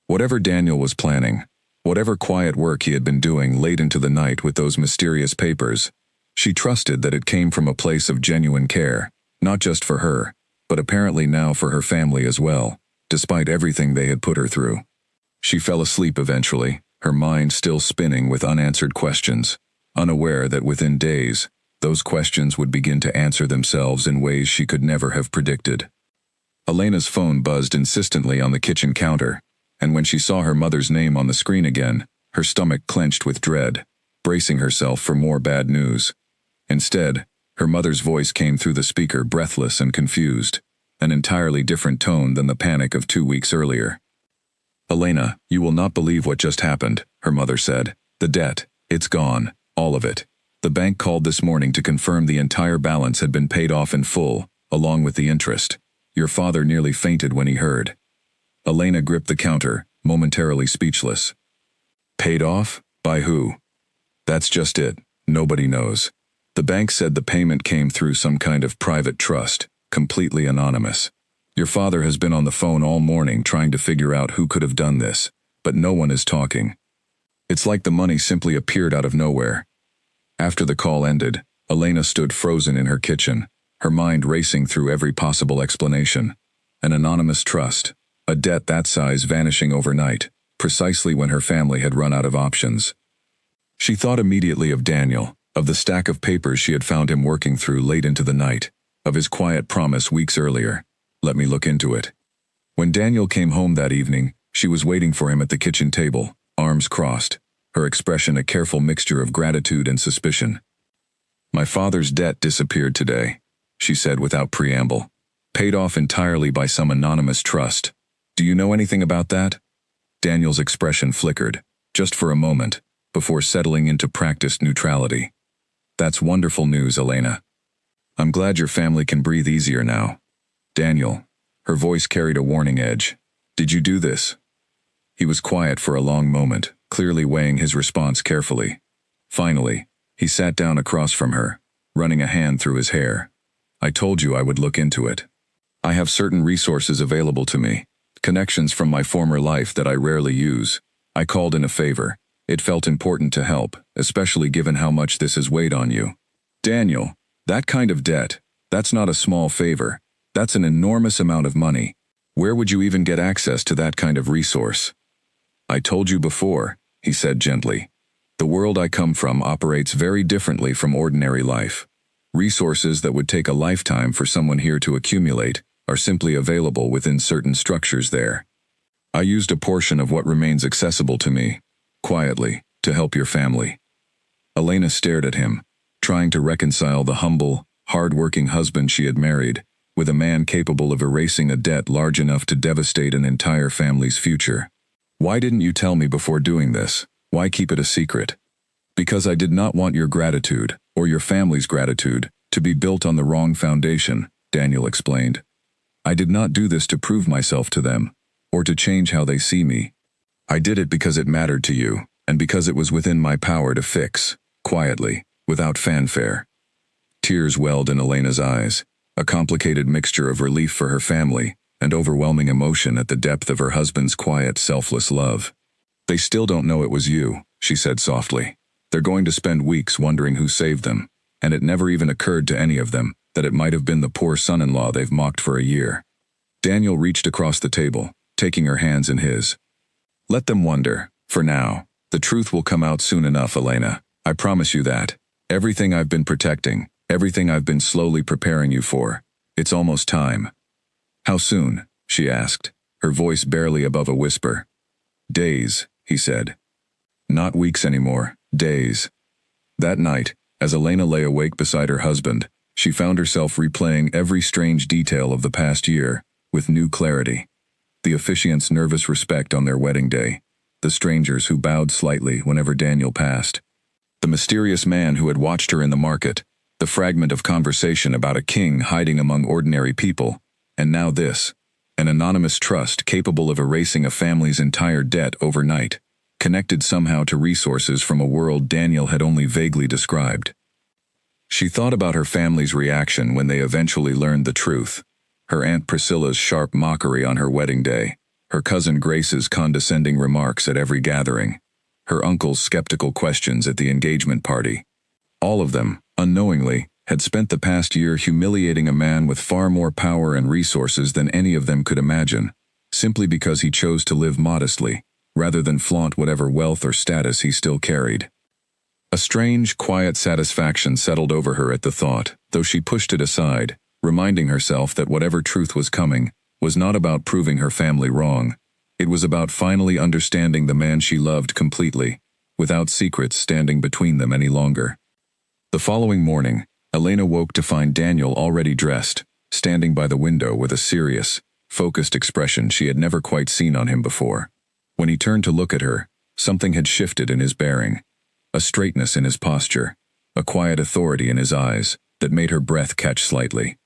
Whatever Daniel was planning, whatever quiet work he had been doing late into the night with those mysterious papers, she trusted that it came from a place of genuine care, not just for her, but apparently now for her family as well, despite everything they had put her through. She fell asleep eventually, her mind still spinning with unanswered questions, unaware that within days, those questions would begin to answer themselves in ways she could never have predicted. Elena's phone buzzed insistently on the kitchen counter, and when she saw her mother's name on the screen again, her stomach clenched with dread, bracing herself for more bad news. Instead, her mother's voice came through the speaker breathless and confused, an entirely different tone than the panic of 2 weeks earlier. "Elena, you will not believe what just happened," her mother said. "The debt, it's gone, all of it. The bank called this morning to confirm the entire balance had been paid off in full, along with the interest. Your father nearly fainted when he heard." Elena gripped the counter, momentarily speechless. "Paid off? By who?" "That's just it. Nobody knows. The bank said the payment came through some kind of private trust, completely anonymous. Your father has been on the phone all morning trying to figure out who could have done this, but no one is talking. It's like the money simply appeared out of nowhere." After the call ended, Elena stood frozen in her kitchen, her mind racing through every possible explanation. An anonymous trust, a debt that size vanishing overnight, precisely when her family had run out of options. She thought immediately of Daniel, of the stack of papers she had found him working through late into the night, of his quiet promise weeks earlier, "Let me look into it." When Daniel came home that evening, she was waiting for him at the kitchen table, arms crossed, her expression a careful mixture of gratitude and suspicion. "My father's debt disappeared today," she said without preamble. "Paid off entirely by some anonymous trust. Do you know anything about that?" Daniel's expression flickered, just for a moment, before settling into practiced neutrality. "That's wonderful news, Elena. I'm glad your family can breathe easier now." "Daniel," her voice carried a warning edge, "did you do this?" He was quiet for a long moment, clearly weighing his response carefully. Finally, he sat down across from her, running a hand through his hair. "I told you I would look into it. I have certain resources available to me, connections from my former life that I rarely use. I called in a favor. It felt important to help, especially given how much this has weighed on you." "Daniel, that kind of debt, that's not a small favor. That's an enormous amount of money. Where would you even get access to that kind of resource?" "I told you before," he said gently. "The world I come from operates very differently from ordinary life. Resources that would take a lifetime for someone here to accumulate are simply available within certain structures there. I used a portion of what remains accessible to me, quietly, to help your family." Elena stared at him, trying to reconcile the humble, hard-working husband she had married with a man capable of erasing a debt large enough to devastate an entire family's future. "Why didn't you tell me before doing this? Why keep it a secret?" "Because I did not want your gratitude, or your family's gratitude, to be built on the wrong foundation," Daniel explained. "I did not do this to prove myself to them, or to change how they see me. I did it because it mattered to you, and because it was within my power to fix, quietly, without fanfare." Tears welled in Elena's eyes, a complicated mixture of relief for her family and overwhelming emotion at the depth of her husband's quiet, selfless love. "They still don't know it was you," she said softly. "They're going to spend weeks wondering who saved them, and it never even occurred to any of them that it might have been the poor son-in-law they've mocked for a year." Daniel reached across the table, taking her hands in his. "Let them wonder, for now. The truth will come out soon enough, Elena. I promise you that. Everything I've been protecting, everything I've been slowly preparing you for, it's almost time." "How soon?" she asked, her voice barely above a whisper. "Days," he said. "Not weeks anymore, days." That night, as Elena lay awake beside her husband, she found herself replaying every strange detail of the past year, with new clarity. The officiant's nervous respect on their wedding day, the strangers who bowed slightly whenever Daniel passed, the mysterious man who had watched her in the market, the fragment of conversation about a king hiding among ordinary people, and now this, an anonymous trust capable of erasing a family's entire debt overnight, connected somehow to resources from a world Daniel had only vaguely described. She thought about her family's reaction when they eventually learned the truth. Her Aunt Priscilla's sharp mockery on her wedding day, her cousin Grace's condescending remarks at every gathering, her uncle's skeptical questions at the engagement party. All of them, unknowingly, had spent the past year humiliating a man with far more power and resources than any of them could imagine, simply because he chose to live modestly, rather than flaunt whatever wealth or status he still carried. A strange, quiet satisfaction settled over her at the thought, though she pushed it aside, reminding herself that whatever truth was coming, was not about proving her family wrong. It was about finally understanding the man she loved completely, without secrets standing between them any longer. The following morning, Elena woke to find Daniel already dressed, standing by the window with a serious, focused expression she had never quite seen on him before. When he turned to look at her, something had shifted in his bearing, a straightness in his posture, a quiet authority in his eyes that made her breath catch slightly.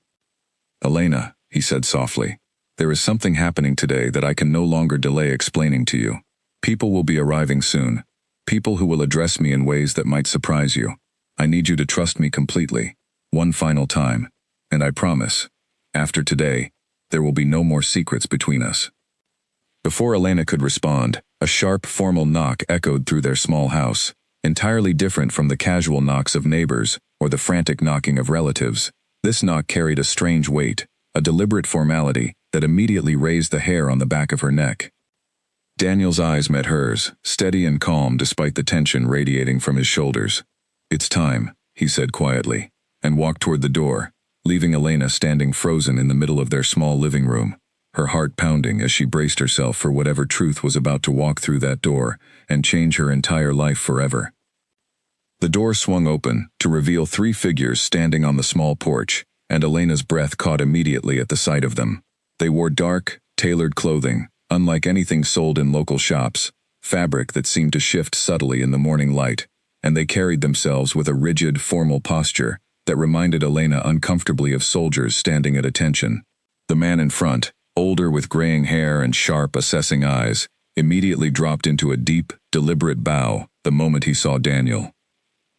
"Elena," he said softly, "there is something happening today that I can no longer delay explaining to you. People will be arriving soon, people who will address me in ways that might surprise you. I need you to trust me completely, one final time, and I promise, after today, there will be no more secrets between us." Before Elena could respond, a sharp, formal knock echoed through their small house, entirely different from the casual knocks of neighbors or the frantic knocking of relatives. This knock carried a strange weight, a deliberate formality that immediately raised the hair on the back of her neck. Daniel's eyes met hers, steady and calm despite the tension radiating from his shoulders. "It's time," he said quietly, and walked toward the door, leaving Elena standing frozen in the middle of their small living room, her heart pounding as she braced herself for whatever truth was about to walk through that door and change her entire life forever. The door swung open to reveal 3 figures standing on the small porch, and Elena's breath caught immediately at the sight of them. They wore dark, tailored clothing, unlike anything sold in local shops, fabric that seemed to shift subtly in the morning light, and they carried themselves with a rigid, formal posture that reminded Elena uncomfortably of soldiers standing at attention. The man in front, older with graying hair and sharp, assessing eyes, immediately dropped into a deep, deliberate bow the moment he saw Daniel.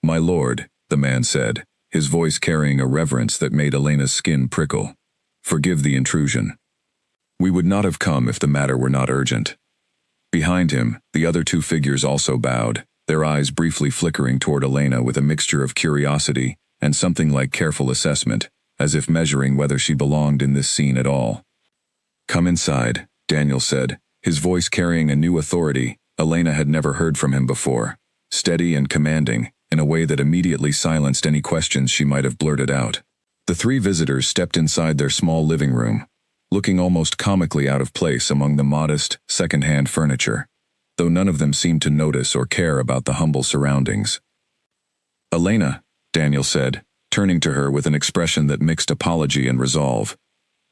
"My lord," the man said, his voice carrying a reverence that made Elena's skin prickle. "Forgive the intrusion. We would not have come if the matter were not urgent." Behind him, the other 2 figures also bowed, their eyes briefly flickering toward Elena with a mixture of curiosity and something like careful assessment, as if measuring whether she belonged in this scene at all. "Come inside," Daniel said, his voice carrying a new authority Elena had never heard from him before, steady and commanding, in a way that immediately silenced any questions she might have blurted out. The 3 visitors stepped inside their small living room, looking almost comically out of place among the modest, second-hand furniture, though none of them seemed to notice or care about the humble surroundings. "Elena," Daniel said, turning to her with an expression that mixed apology and resolve,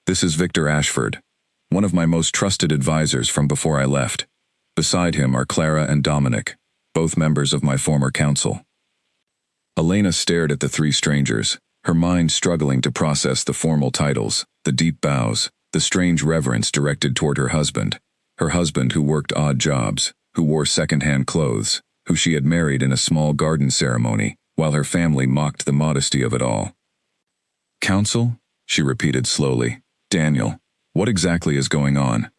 "this is Victor Ashford, one of my most trusted advisors from before I left. Beside him are Clara and Dominic, both members of my former council." Elena stared at the 3 strangers, her mind struggling to process the formal titles, the deep bows, the strange reverence directed toward her husband who worked odd jobs, who wore second-hand clothes, who she had married in a small garden ceremony, while her family mocked the modesty of it all. "Council?" she repeated slowly. "Daniel, what exactly is going on?"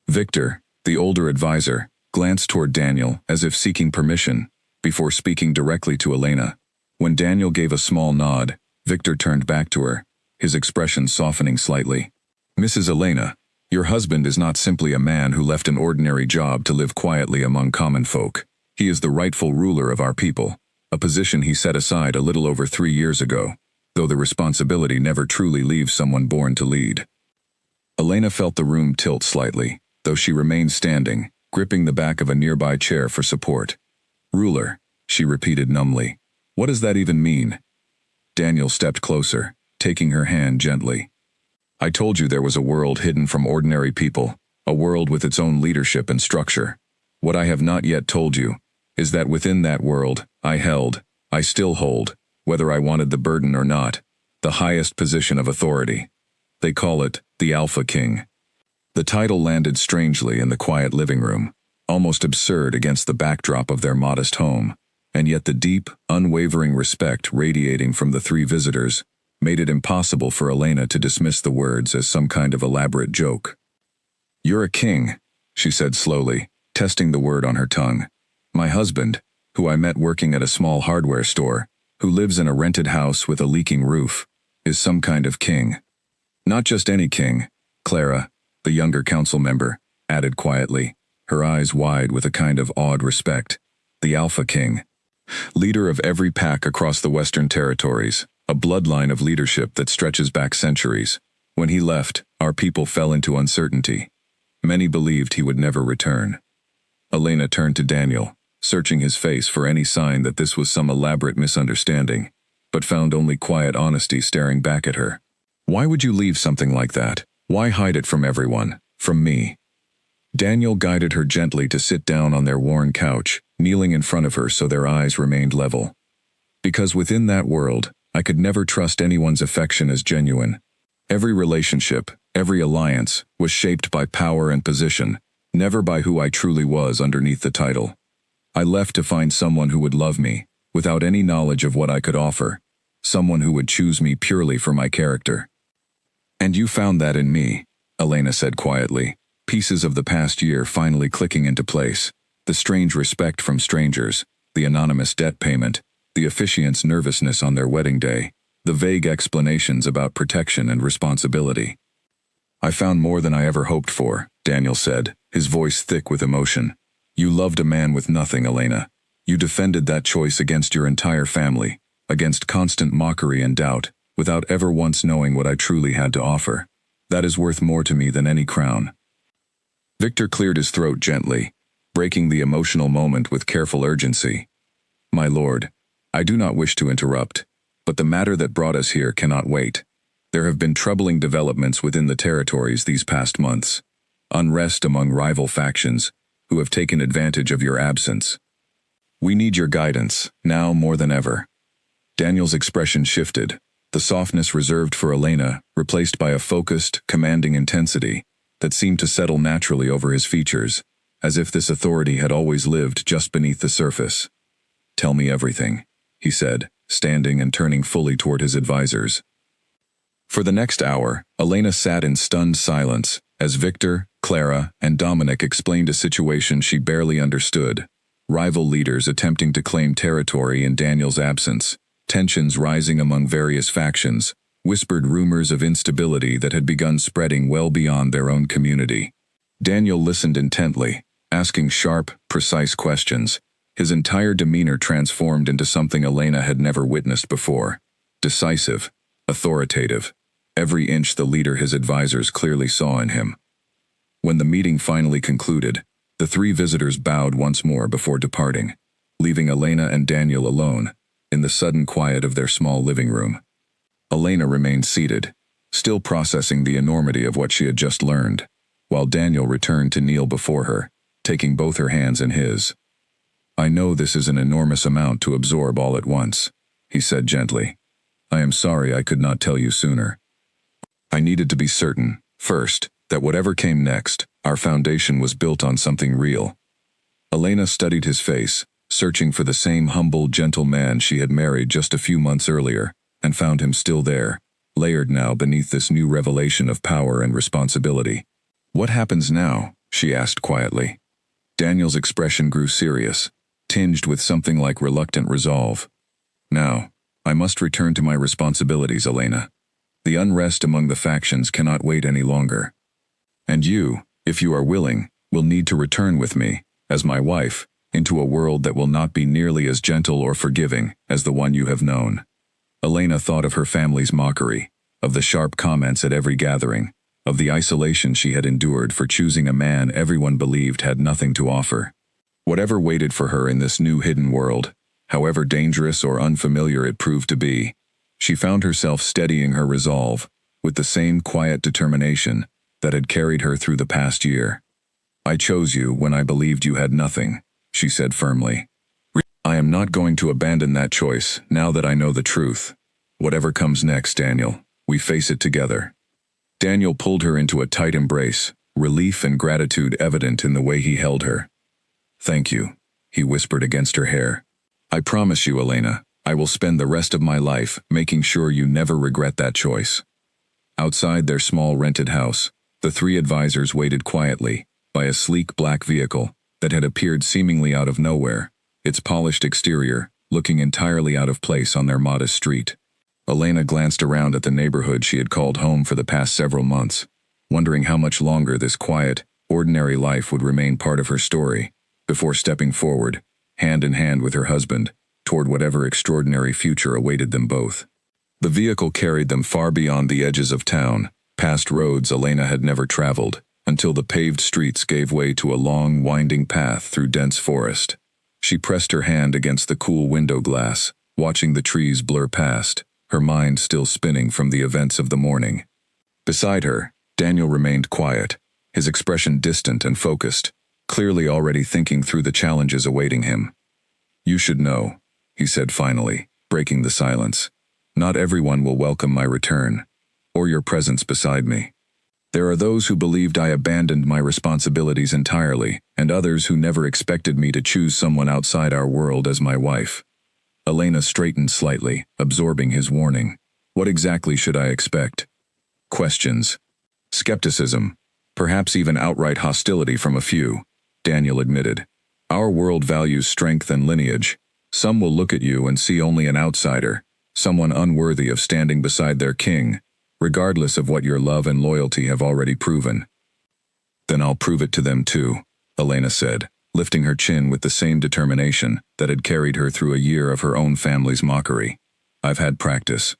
Victor, the older advisor, glanced toward Daniel as if seeking permission, before speaking directly to Elena. When Daniel gave a small nod, Victor turned back to her, his expression softening slightly. "Mrs. Elena, your husband is not simply a man who left an ordinary job to live quietly among common folk. He is the rightful ruler of our people, a position he set aside a little over 3 years ago, though the responsibility never truly leaves someone born to lead." Elena felt the room tilt slightly, though she remained standing, gripping the back of a nearby chair for support. "Ruler," she repeated numbly. "What does that even mean?" Daniel stepped closer, taking her hand gently. "I told you there was a world hidden from ordinary people, a world with its own leadership and structure. What I have not yet told you is that within that world, I still hold, whether I wanted the burden or not, the highest position of authority. They call it the Alpha King." The title landed strangely in the quiet living room, almost absurd against the backdrop of their modest home, and yet the deep, unwavering respect radiating from the 3 visitors made it impossible for Elena to dismiss the words as some kind of elaborate joke. "You're a king," she said slowly, testing the word on her tongue. "My husband, who I met working at a small hardware store, who lives in a rented house with a leaking roof, is some kind of king. Not just any king," Clara, the younger council member, added quietly, her eyes wide with a kind of awed respect. "The Alpha King. Leader of every pack across the Western Territories, a bloodline of leadership that stretches back centuries. When he left, our people fell into uncertainty. Many believed he would never return. Elena turned to Daniel, searching his face for any sign that this was some elaborate misunderstanding, but found only quiet honesty staring back at her. Why would you leave something like that? Why hide it from everyone? From me? Daniel guided her gently to sit down on their worn couch, kneeling in front of her so their eyes remained level. Because within that world, I could never trust anyone's affection as genuine. Every relationship, every alliance, was shaped by power and position, never by who I truly was underneath the title. I left to find someone who would love me, without any knowledge of what I could offer, someone who would choose me purely for my character. And you found that in me, Elena said quietly, pieces of the past year finally clicking into place, the strange respect from strangers, the anonymous debt payment, the officiant's nervousness on their wedding day, the vague explanations about protection and responsibility. I found more than I ever hoped for, Daniel said, his voice thick with emotion. You loved a man with nothing, Elena. You defended that choice against your entire family, against constant mockery and doubt, without ever once knowing what I truly had to offer. That is worth more to me than any crown. Victor cleared his throat gently, breaking the emotional moment with careful urgency. My lord, I do not wish to interrupt, but the matter that brought us here cannot wait. There have been troubling developments within the territories these past months. Unrest among rival factions, who have taken advantage of your absence. We need your guidance, now more than ever. Daniel's expression shifted, the softness reserved for Elena replaced by a focused, commanding intensity that seemed to settle naturally over his features, as if this authority had always lived just beneath the surface. Tell me everything, he said, standing and turning fully toward his advisors. For the next hour, Elena sat in stunned silence as Victor, Clara, and Dominic explained a situation she barely understood. Rival leaders attempting to claim territory in Daniel's absence, tensions rising among various factions, whispered rumors of instability that had begun spreading well beyond their own community. Daniel listened intently, asking sharp, precise questions, his entire demeanor transformed into something Elena had never witnessed before. Decisive, authoritative, every inch the leader his advisors clearly saw in him. When the meeting finally concluded, the three visitors bowed once more before departing, leaving Elena and Daniel alone, in the sudden quiet of their small living room. Elena remained seated, still processing the enormity of what she had just learned, while Daniel returned to kneel before her, taking both her hands in his. I know this is an enormous amount to absorb all at once, he said gently. I am sorry I could not tell you sooner. I needed to be certain, first, that whatever came next, our foundation was built on something real. Elena studied his face, searching for the same humble, gentle man she had married just a few months earlier, and found him still there, layered now beneath this new revelation of power and responsibility. What happens now? She asked quietly. Daniel's expression grew serious, tinged with something like reluctant resolve. Now, I must return to my responsibilities, Elena. The unrest among the factions cannot wait any longer. And you, if you are willing, will need to return with me, as my wife, into a world that will not be nearly as gentle or forgiving as the one you have known. Elena thought of her family's mockery, of the sharp comments at every gathering, of the isolation she had endured for choosing a man everyone believed had nothing to offer. Whatever waited for her in this new hidden world, however dangerous or unfamiliar it proved to be, she found herself steadying her resolve, with the same quiet determination that had carried her through the past year. I chose you when I believed you had nothing, she said firmly. I am not going to abandon that choice now that I know the truth. Whatever comes next, Daniel, we face it together. Daniel pulled her into a tight embrace, relief and gratitude evident in the way he held her. Thank you, he whispered against her hair. I promise you, Elena, I will spend the rest of my life making sure you never regret that choice. Outside their small rented house, the three advisors waited quietly, by a sleek black vehicle that had appeared seemingly out of nowhere, its polished exterior looking entirely out of place on their modest street. Elena glanced around at the neighborhood she had called home for the past several months, wondering how much longer this quiet, ordinary life would remain part of her story, before stepping forward, hand in hand with her husband, toward whatever extraordinary future awaited them both. The vehicle carried them far beyond the edges of town, past roads Elena had never traveled, until the paved streets gave way to a long, winding path through dense forest. She pressed her hand against the cool window glass, watching the trees blur past, her mind still spinning from the events of the morning. Beside her, Daniel remained quiet, his expression distant and focused, clearly already thinking through the challenges awaiting him. "You should know," he said finally, breaking the silence. "Not everyone will welcome my return, or your presence beside me. There are those who believed I abandoned my responsibilities entirely, and others who never expected me to choose someone outside our world as my wife." Elena straightened slightly, absorbing his warning. What exactly should I expect? Questions. Skepticism. Perhaps even outright hostility from a few, Daniel admitted. Our world values strength and lineage. Some will look at you and see only an outsider, someone unworthy of standing beside their king, regardless of what your love and loyalty have already proven. Then I'll prove it to them too, Elena said, lifting her chin with the same determination that had carried her through a year of her own family's mockery. I've had practice.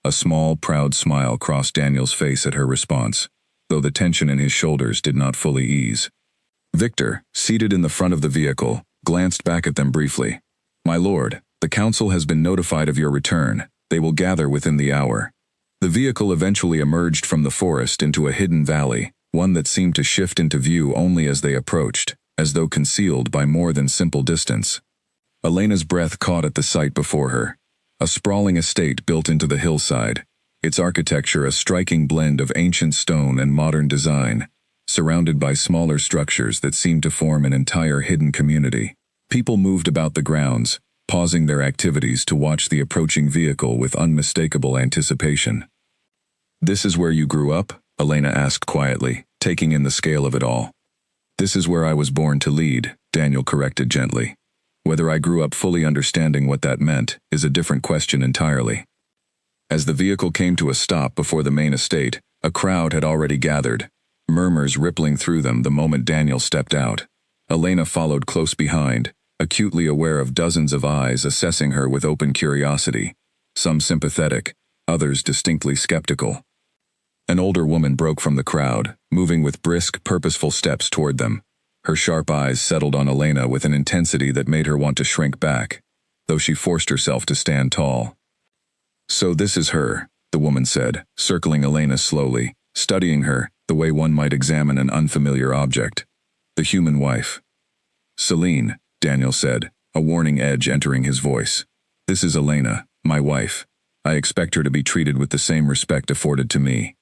A small, proud smile crossed Daniel's face at her response, though the tension in his shoulders did not fully ease. Victor, seated in the front of the vehicle, glanced back at them briefly. "My lord, the council has been notified of your return. They will gather within the hour." The vehicle eventually emerged from the forest into a hidden valley, one that seemed to shift into view only as they approached, as though concealed by more than simple distance. Elena's breath caught at the sight before her. A sprawling estate built into the hillside, its architecture a striking blend of ancient stone and modern design, surrounded by smaller structures that seemed to form an entire hidden community. People moved about the grounds, pausing their activities to watch the approaching vehicle with unmistakable anticipation. "This is where you grew up?" Elena asked quietly, taking in the scale of it all. "This is where I was born to lead," Daniel corrected gently. Whether I grew up fully understanding what that meant is a different question entirely. As the vehicle came to a stop before the main estate, a crowd had already gathered, murmurs rippling through them the moment Daniel stepped out. Elena followed close behind, acutely aware of dozens of eyes assessing her with open curiosity, some sympathetic, others distinctly skeptical. An older woman broke from the crowd, moving with brisk, purposeful steps toward them. Her sharp eyes settled on Elena with an intensity that made her want to shrink back, though she forced herself to stand tall. "So this is her," the woman said, circling Elena slowly, studying her the way one might examine an unfamiliar object. "The human wife." "Celine," Daniel said, a warning edge entering his voice. "This is Elena, my wife. I expect her to be treated with the same respect afforded to me."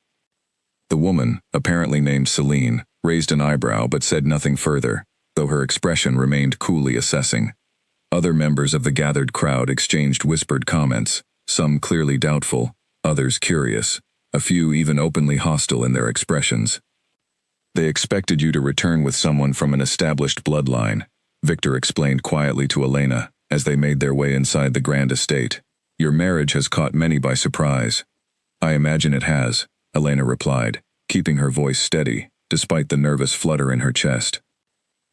The woman, apparently named Celine, raised an eyebrow but said nothing further, though her expression remained coolly assessing. Other members of the gathered crowd exchanged whispered comments, some clearly doubtful, others curious, a few even openly hostile in their expressions. "They expected you to return with someone from an established bloodline," Victor explained quietly to Elena as they made their way inside the grand estate. "Your marriage has caught many by surprise." "I imagine it has," Elena replied, keeping her voice steady, despite the nervous flutter in her chest.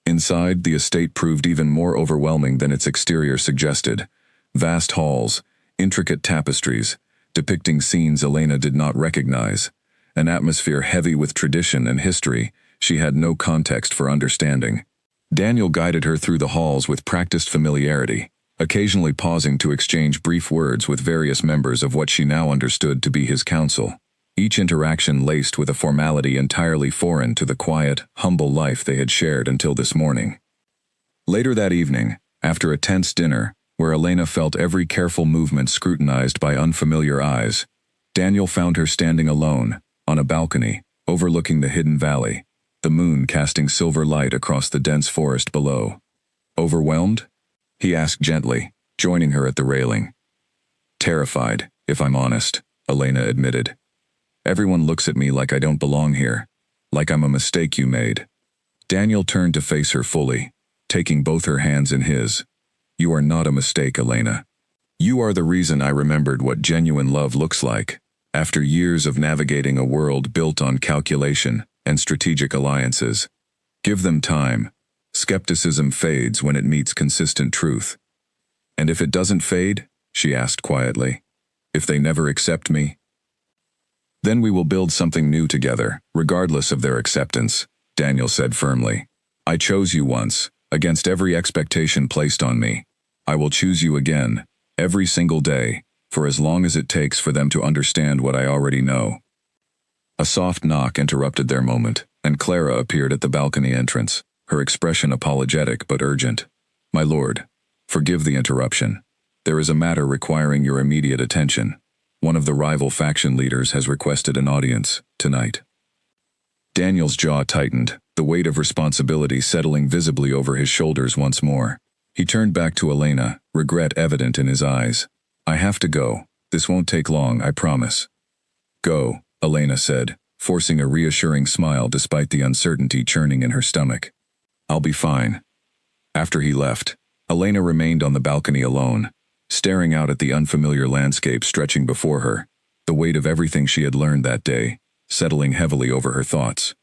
Inside, the estate proved even more overwhelming than its exterior suggested. Vast halls, intricate tapestries, depicting scenes Elena did not recognize, an atmosphere heavy with tradition and history she had no context for understanding. Daniel guided her through the halls with practiced familiarity, occasionally pausing to exchange brief words with various members of what she now understood to be his council, each interaction laced with a formality entirely foreign to the quiet, humble life they had shared until this morning. Later that evening, after a tense dinner, where Elena felt every careful movement scrutinized by unfamiliar eyes, Daniel found her standing alone, on a balcony, overlooking the hidden valley, the moon casting silver light across the dense forest below. "Overwhelmed?" he asked gently, joining her at the railing. "Terrified, if I'm honest," Elena admitted. "Everyone looks at me like I don't belong here, like I'm a mistake you made." Daniel turned to face her fully, taking both her hands in his. "You are not a mistake, Elena. You are the reason I remembered what genuine love looks like, after years of navigating a world built on calculation and strategic alliances. Give them time. Skepticism fades when it meets consistent truth." "And if it doesn't fade?" she asked quietly. "If they never accept me?" Then we will build something new together, regardless of their acceptance, Daniel said firmly. I chose you once, against every expectation placed on me. I will choose you again, every single day, for as long as it takes for them to understand what I already know. A soft knock interrupted their moment, and Clara appeared at the balcony entrance, her expression apologetic but urgent. My lord, forgive the interruption. There is a matter requiring your immediate attention. One of the rival faction leaders has requested an audience, tonight. Daniel's jaw tightened, the weight of responsibility settling visibly over his shoulders once more. He turned back to Elena, regret evident in his eyes. I have to go. This won't take long, I promise. Go, Elena said, forcing a reassuring smile despite the uncertainty churning in her stomach. I'll be fine. After he left, Elena remained on the balcony alone, staring out at the unfamiliar landscape stretching before her, the weight of everything she had learned that day, settling heavily over her thoughts.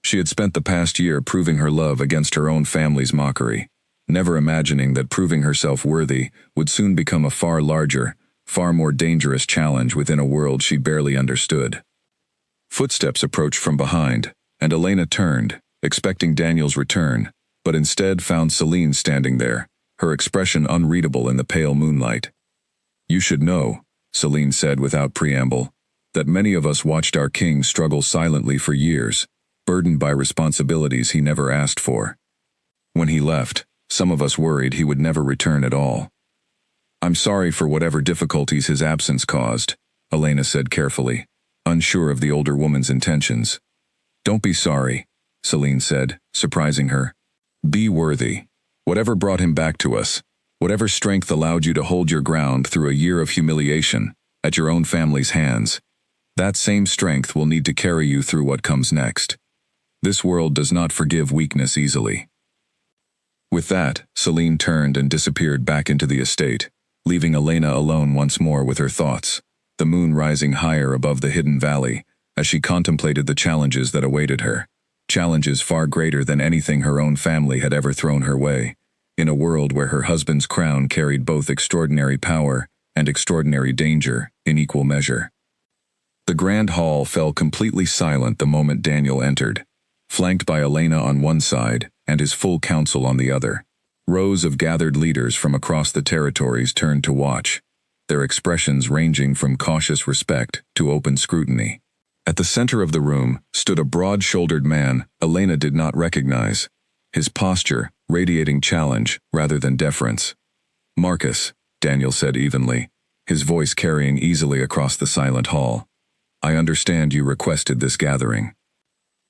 She had spent the past year proving her love against her own family's mockery, never imagining that proving herself worthy would soon become a far larger, far more dangerous challenge within a world she barely understood. Footsteps approached from behind, and Elena turned, expecting Daniel's return, but instead found Celine standing there, her expression unreadable in the pale moonlight. You should know, Celine said without preamble, that many of us watched our king struggle silently for years, burdened by responsibilities he never asked for. When he left, some of us worried he would never return at all. I'm sorry for whatever difficulties his absence caused, Elena said carefully, unsure of the older woman's intentions. Don't be sorry, Celine said, surprising her. Be worthy. Whatever brought him back to us, whatever strength allowed you to hold your ground through a year of humiliation, at your own family's hands, that same strength will need to carry you through what comes next. This world does not forgive weakness easily. With that, Celine turned and disappeared back into the estate, leaving Elena alone once more with her thoughts, the moon rising higher above the hidden valley, as she contemplated the challenges that awaited her, challenges far greater than anything her own family had ever thrown her way, in a world where her husband's crown carried both extraordinary power and extraordinary danger in equal measure. The grand hall fell completely silent the moment Daniel entered, flanked by Elena on one side and his full council on the other. Rows of gathered leaders from across the territories turned to watch, their expressions ranging from cautious respect to open scrutiny. At the center of the room stood a broad-shouldered man Elena did not recognize, his posture radiating challenge rather than deference. Marcus, Daniel said evenly, his voice carrying easily across the silent hall. I understand you requested this gathering.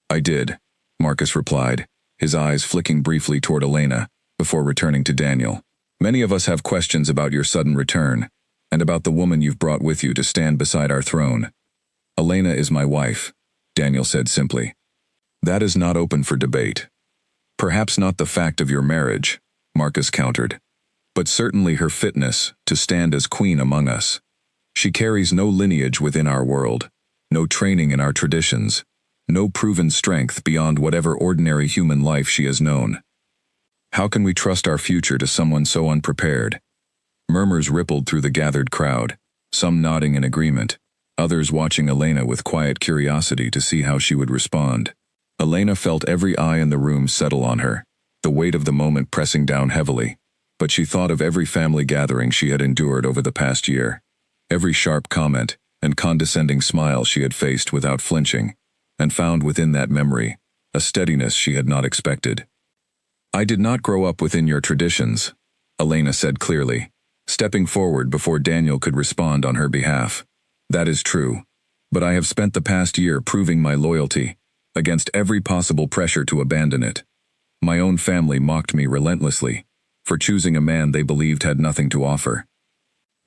I did, Marcus replied, his eyes flicking briefly toward Elena, before returning to Daniel. Many of us have questions about your sudden return, and about the woman you've brought with you to stand beside our throne. Elena is my wife, Daniel said simply. That is not open for debate. Perhaps not the fact of your marriage, Marcus countered, but certainly her fitness to stand as queen among us. She carries no lineage within our world, no training in our traditions, no proven strength beyond whatever ordinary human life she has known. How can we trust our future to someone so unprepared? Murmurs rippled through the gathered crowd, some nodding in agreement, others watching Elena with quiet curiosity to see how she would respond. Elena felt every eye in the room settle on her, the weight of the moment pressing down heavily, but she thought of every family gathering she had endured over the past year, every sharp comment and condescending smile she had faced without flinching, and found within that memory a steadiness she had not expected. I did not grow up within your traditions, Elena said clearly, stepping forward before Daniel could respond on her behalf. That is true, but I have spent the past year proving my loyalty, against every possible pressure to abandon it. My own family mocked me relentlessly, for choosing a man they believed had nothing to offer.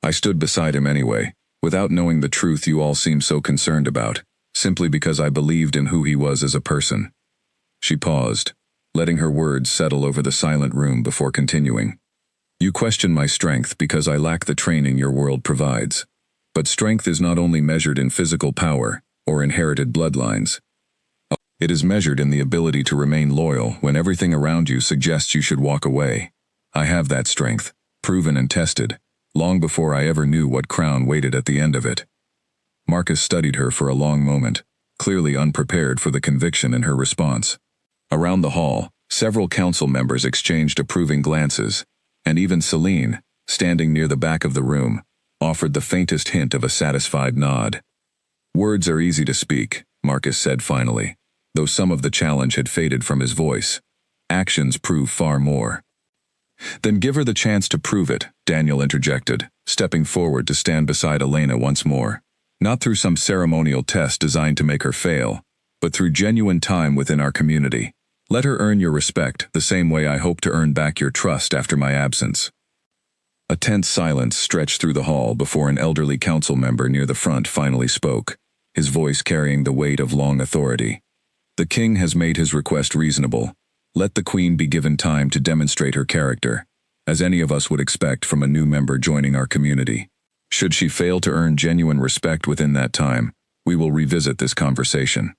I stood beside him anyway, without knowing the truth you all seem so concerned about, simply because I believed in who he was as a person. She paused, letting her words settle over the silent room before continuing. You question my strength because I lack the training your world provides. But strength is not only measured in physical power or inherited bloodlines. It is measured in the ability to remain loyal when everything around you suggests you should walk away. I have that strength, proven and tested, long before I ever knew what crown waited at the end of it. Marcus studied her for a long moment, clearly unprepared for the conviction in her response. Around the hall, several council members exchanged approving glances, and even Celine, standing near the back of the room, offered the faintest hint of a satisfied nod. "Words are easy to speak," Marcus said finally, though some of the challenge had faded from his voice. "Actions prove far more." "Then give her the chance to prove it," Daniel interjected, stepping forward to stand beside Elena once more. "Not through some ceremonial test designed to make her fail, but through genuine time within our community. Let her earn your respect the same way I hope to earn back your trust after my absence." A tense silence stretched through the hall before an elderly council member near the front finally spoke, his voice carrying the weight of long authority. "The king has made his request reasonable. Let the queen be given time to demonstrate her character, as any of us would expect from a new member joining our community. Should she fail to earn genuine respect within that time, we will revisit this conversation."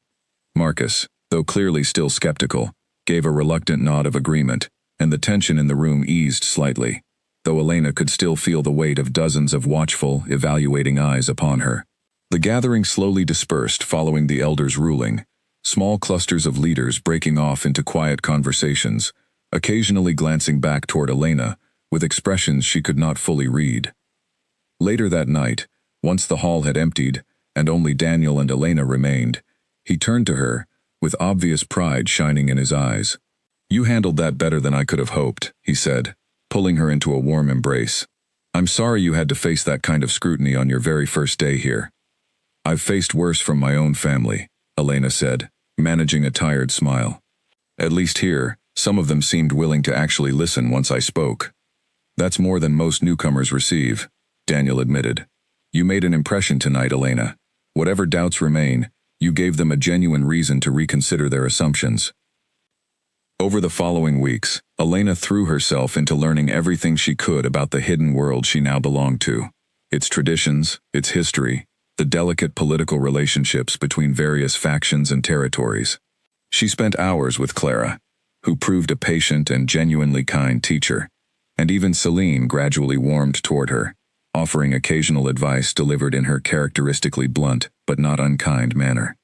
Marcus, though clearly still skeptical, gave a reluctant nod of agreement, and the tension in the room eased slightly, though Elena could still feel the weight of dozens of watchful, evaluating eyes upon her. The gathering slowly dispersed following the elders' ruling, small clusters of leaders breaking off into quiet conversations, occasionally glancing back toward Elena, with expressions she could not fully read. Later that night, once the hall had emptied, and only Daniel and Elena remained, he turned to her, with obvious pride shining in his eyes. "You handled that better than I could have hoped," he said, pulling her into a warm embrace. "I'm sorry you had to face that kind of scrutiny on your very first day here." "I've faced worse from my own family," Elena said, managing a tired smile. "At least here, some of them seemed willing to actually listen once I spoke." "That's more than most newcomers receive," Daniel admitted. "You made an impression tonight, Elena. Whatever doubts remain, you gave them a genuine reason to reconsider their assumptions." Over the following weeks, Elena threw herself into learning everything she could about the hidden world she now belonged to. Its traditions, its history, the delicate political relationships between various factions and territories. She spent hours with Clara, who proved a patient and genuinely kind teacher, and even Celine gradually warmed toward her, offering occasional advice delivered in her characteristically blunt but not unkind manner.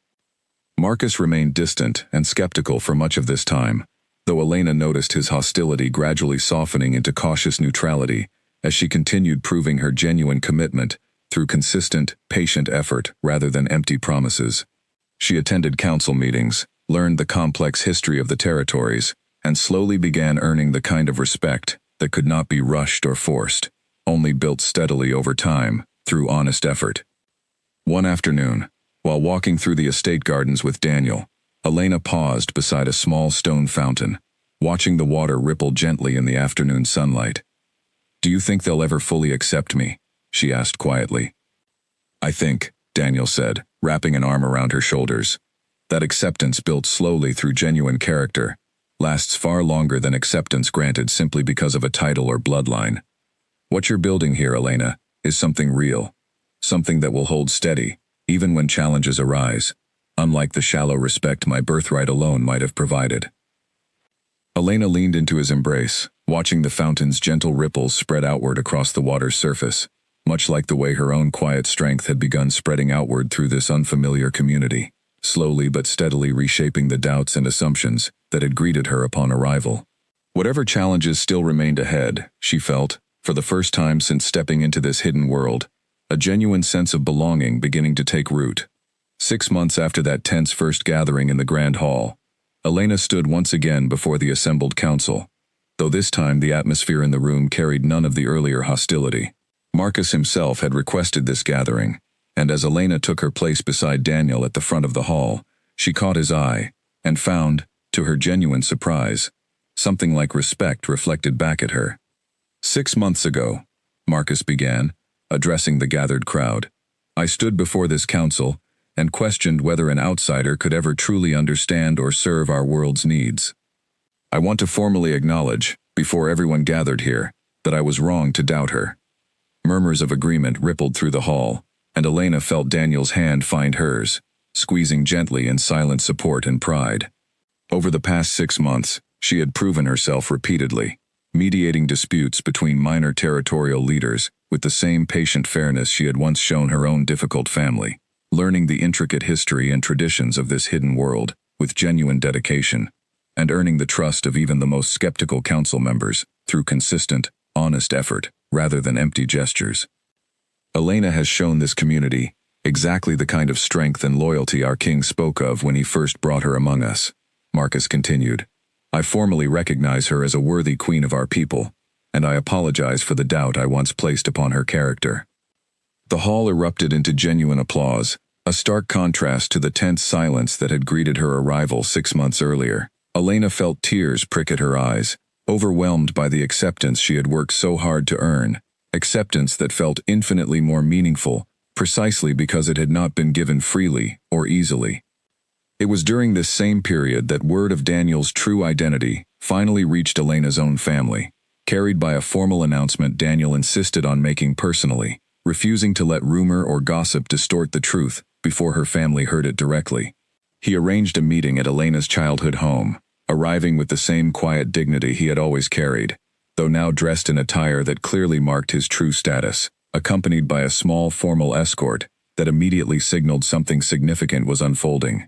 Marcus remained distant and skeptical for much of this time, though Elena noticed his hostility gradually softening into cautious neutrality as she continued proving her genuine commitment through consistent, patient effort rather than empty promises. She attended council meetings, learned the complex history of the territories, and slowly began earning the kind of respect that could not be rushed or forced, only built steadily over time through honest effort. One afternoon, while walking through the estate gardens with Daniel, Elena paused beside a small stone fountain, watching the water ripple gently in the afternoon sunlight. "Do you think they'll ever fully accept me?" she asked quietly. "I think," Daniel said, wrapping an arm around her shoulders, "that acceptance built slowly through genuine character lasts far longer than acceptance granted simply because of a title or bloodline. What you're building here, Elena, is something real, something that will hold steady, even when challenges arise, unlike the shallow respect my birthright alone might have provided." Elena leaned into his embrace, watching the fountain's gentle ripples spread outward across the water's surface, much like the way her own quiet strength had begun spreading outward through this unfamiliar community, slowly but steadily reshaping the doubts and assumptions that had greeted her upon arrival. Whatever challenges still remained ahead, she felt, for the first time since stepping into this hidden world, a genuine sense of belonging beginning to take root. 6 months after that tense first gathering in the Grand Hall, Elena stood once again before the assembled council, though this time the atmosphere in the room carried none of the earlier hostility. Marcus himself had requested this gathering, and as Elena took her place beside Daniel at the front of the hall, she caught his eye, and found, to her genuine surprise, something like respect reflected back at her. "6 months ago," Marcus began, addressing the gathered crowd, "I stood before this council and questioned whether an outsider could ever truly understand or serve our world's needs. I want to formally acknowledge, before everyone gathered here, that I was wrong to doubt her." Murmurs of agreement rippled through the hall, and Elena felt Daniel's hand find hers, squeezing gently in silent support and pride. Over the past 6 months, she had proven herself repeatedly, mediating disputes between minor territorial leaders with the same patient fairness she had once shown her own difficult family. learning the intricate history and traditions of this hidden world with genuine dedication, and earning the trust of even the most skeptical council members through consistent, honest effort rather than empty gestures. Elena has shown this community exactly the kind of strength and loyalty our king spoke of when he first brought her among us, Marcus continued. I formally recognize her as a worthy queen of our people, and I apologize for the doubt I once placed upon her character. The hall erupted into genuine applause, a stark contrast to the tense silence that had greeted her arrival 6 months earlier. Elena felt tears prick at her eyes, overwhelmed by the acceptance she had worked so hard to earn, acceptance that felt infinitely more meaningful, precisely because it had not been given freely or easily. It was during this same period that word of Daniel's true identity finally reached Elena's own family. Carried by a formal announcement Daniel insisted on making personally, refusing to let rumor or gossip distort the truth before her family heard it directly. He arranged a meeting at Elena's childhood home, arriving with the same quiet dignity he had always carried, though now dressed in attire that clearly marked his true status, accompanied by a small formal escort that immediately signaled something significant was unfolding.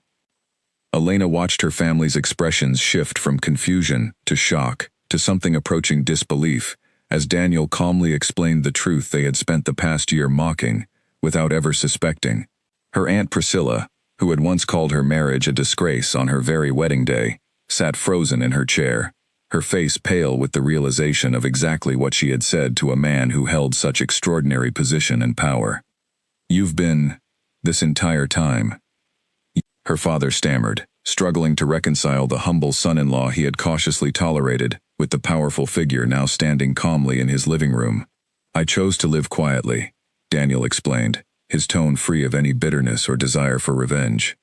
Elena watched her family's expressions shift from confusion to shock to something approaching disbelief as Daniel calmly explained the truth they had spent the past year mocking without ever suspecting. Her Aunt Priscilla, who had once called her marriage a disgrace on her very wedding day, sat frozen in her chair, her face pale with the realization of exactly what she had said to a man who held such extraordinary position and power. You've been, this entire time. Her father stammered, struggling to reconcile the humble son-in-law he had cautiously tolerated with the powerful figure now standing calmly in his living room. I chose to live quietly, Daniel explained, his tone free of any bitterness or desire for revenge.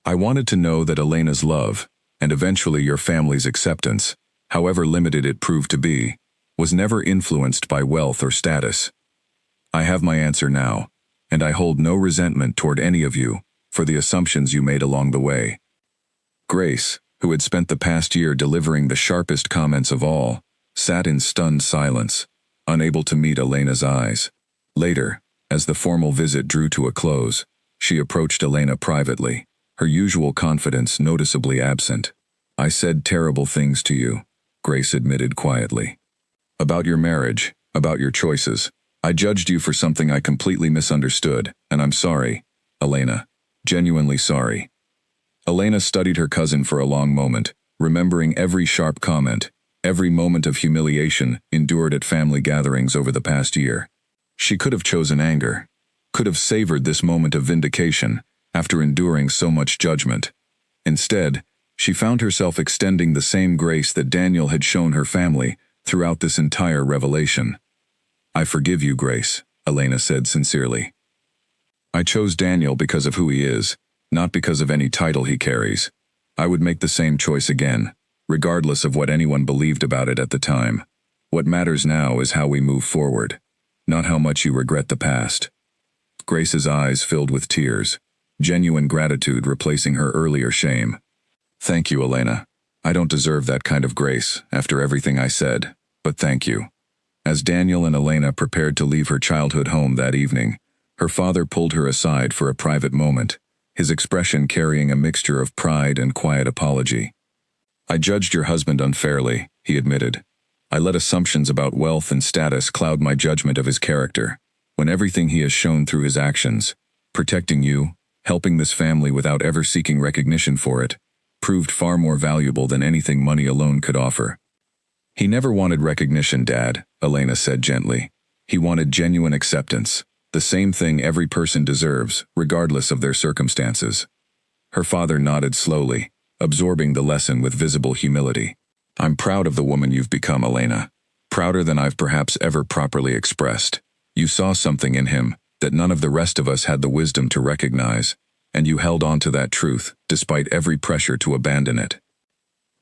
I wanted to know that Elena's love, and eventually your family's acceptance, however limited it proved to be, was never influenced by wealth or status. I have my answer now, and I hold no resentment toward any of you for the assumptions you made along the way. Grace, who had spent the past year delivering the sharpest comments of all, sat in stunned silence, unable to meet Elena's eyes. Later, as the formal visit drew to a close, she approached Elena privately, her usual confidence noticeably absent. I said terrible things to you, Grace admitted quietly. About your marriage, about your choices. I judged you for something I completely misunderstood, and I'm sorry, Elena. Genuinely sorry. Elena studied her cousin for a long moment, remembering every sharp comment, every moment of humiliation endured at family gatherings over the past year. She could have chosen anger, could have savored this moment of vindication after enduring so much judgment. Instead, she found herself extending the same grace that Daniel had shown her family throughout this entire revelation. I forgive you, Grace, Elena said sincerely. I chose Daniel because of who he is, not because of any title he carries. I would make the same choice again, regardless of what anyone believed about it at the time. What matters now is how we move forward, not how much you regret the past. Grace's eyes filled with tears, genuine gratitude replacing her earlier shame. Thank you, Elena. I don't deserve that kind of grace after everything I said, but thank you. As Daniel and Elena prepared to leave her childhood home that evening, her father pulled her aside for a private moment, his expression carrying a mixture of pride and quiet apology. I judged your husband unfairly, he admitted. I let assumptions about wealth and status cloud my judgment of his character, when everything he has shown through his actions, protecting you, helping this family without ever seeking recognition for it, proved far more valuable than anything money alone could offer. He never wanted recognition, Dad, Elena said gently. He wanted genuine acceptance, the same thing every person deserves, regardless of their circumstances. Her father nodded slowly, absorbing the lesson with visible humility. I'm proud of the woman you've become, Elena. Prouder than I've perhaps ever properly expressed. You saw something in him that none of the rest of us had the wisdom to recognize, and you held on to that truth, despite every pressure to abandon it.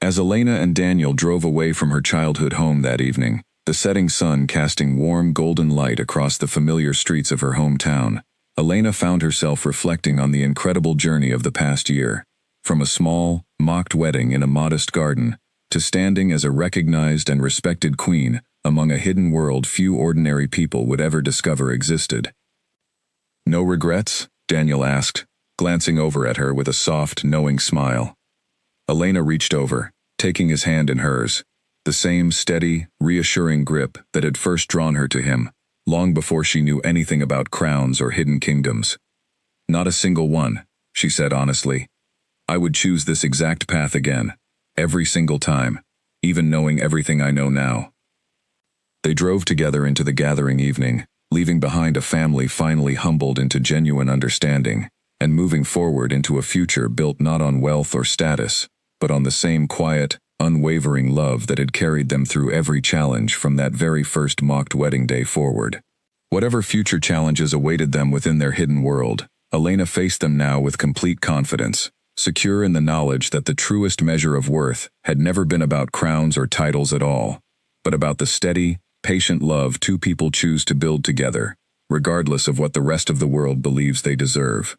As Elena and Daniel drove away from her childhood home that evening, the setting sun casting warm golden light across the familiar streets of her hometown, Elena found herself reflecting on the incredible journey of the past year, from a small, mocked wedding in a modest garden, to standing as a recognized and respected queen among a hidden world few ordinary people would ever discover existed. No regrets? Daniel asked, glancing over at her with a soft, knowing smile. Elena reached over, taking his hand in hers, the same steady, reassuring grip that had first drawn her to him, long before she knew anything about crowns or hidden kingdoms. Not a single one, she said honestly. I would choose this exact path again, every single time, even knowing everything I know now. They drove together into the gathering evening, leaving behind a family finally humbled into genuine understanding, and moving forward into a future built not on wealth or status, but on the same quiet, unwavering love that had carried them through every challenge from that very first mocked wedding day forward. Whatever future challenges awaited them within their hidden world, Elena faced them now with complete confidence, secure in the knowledge that the truest measure of worth had never been about crowns or titles at all, but about the steady, patient love two people choose to build together, regardless of what the rest of the world believes they deserve.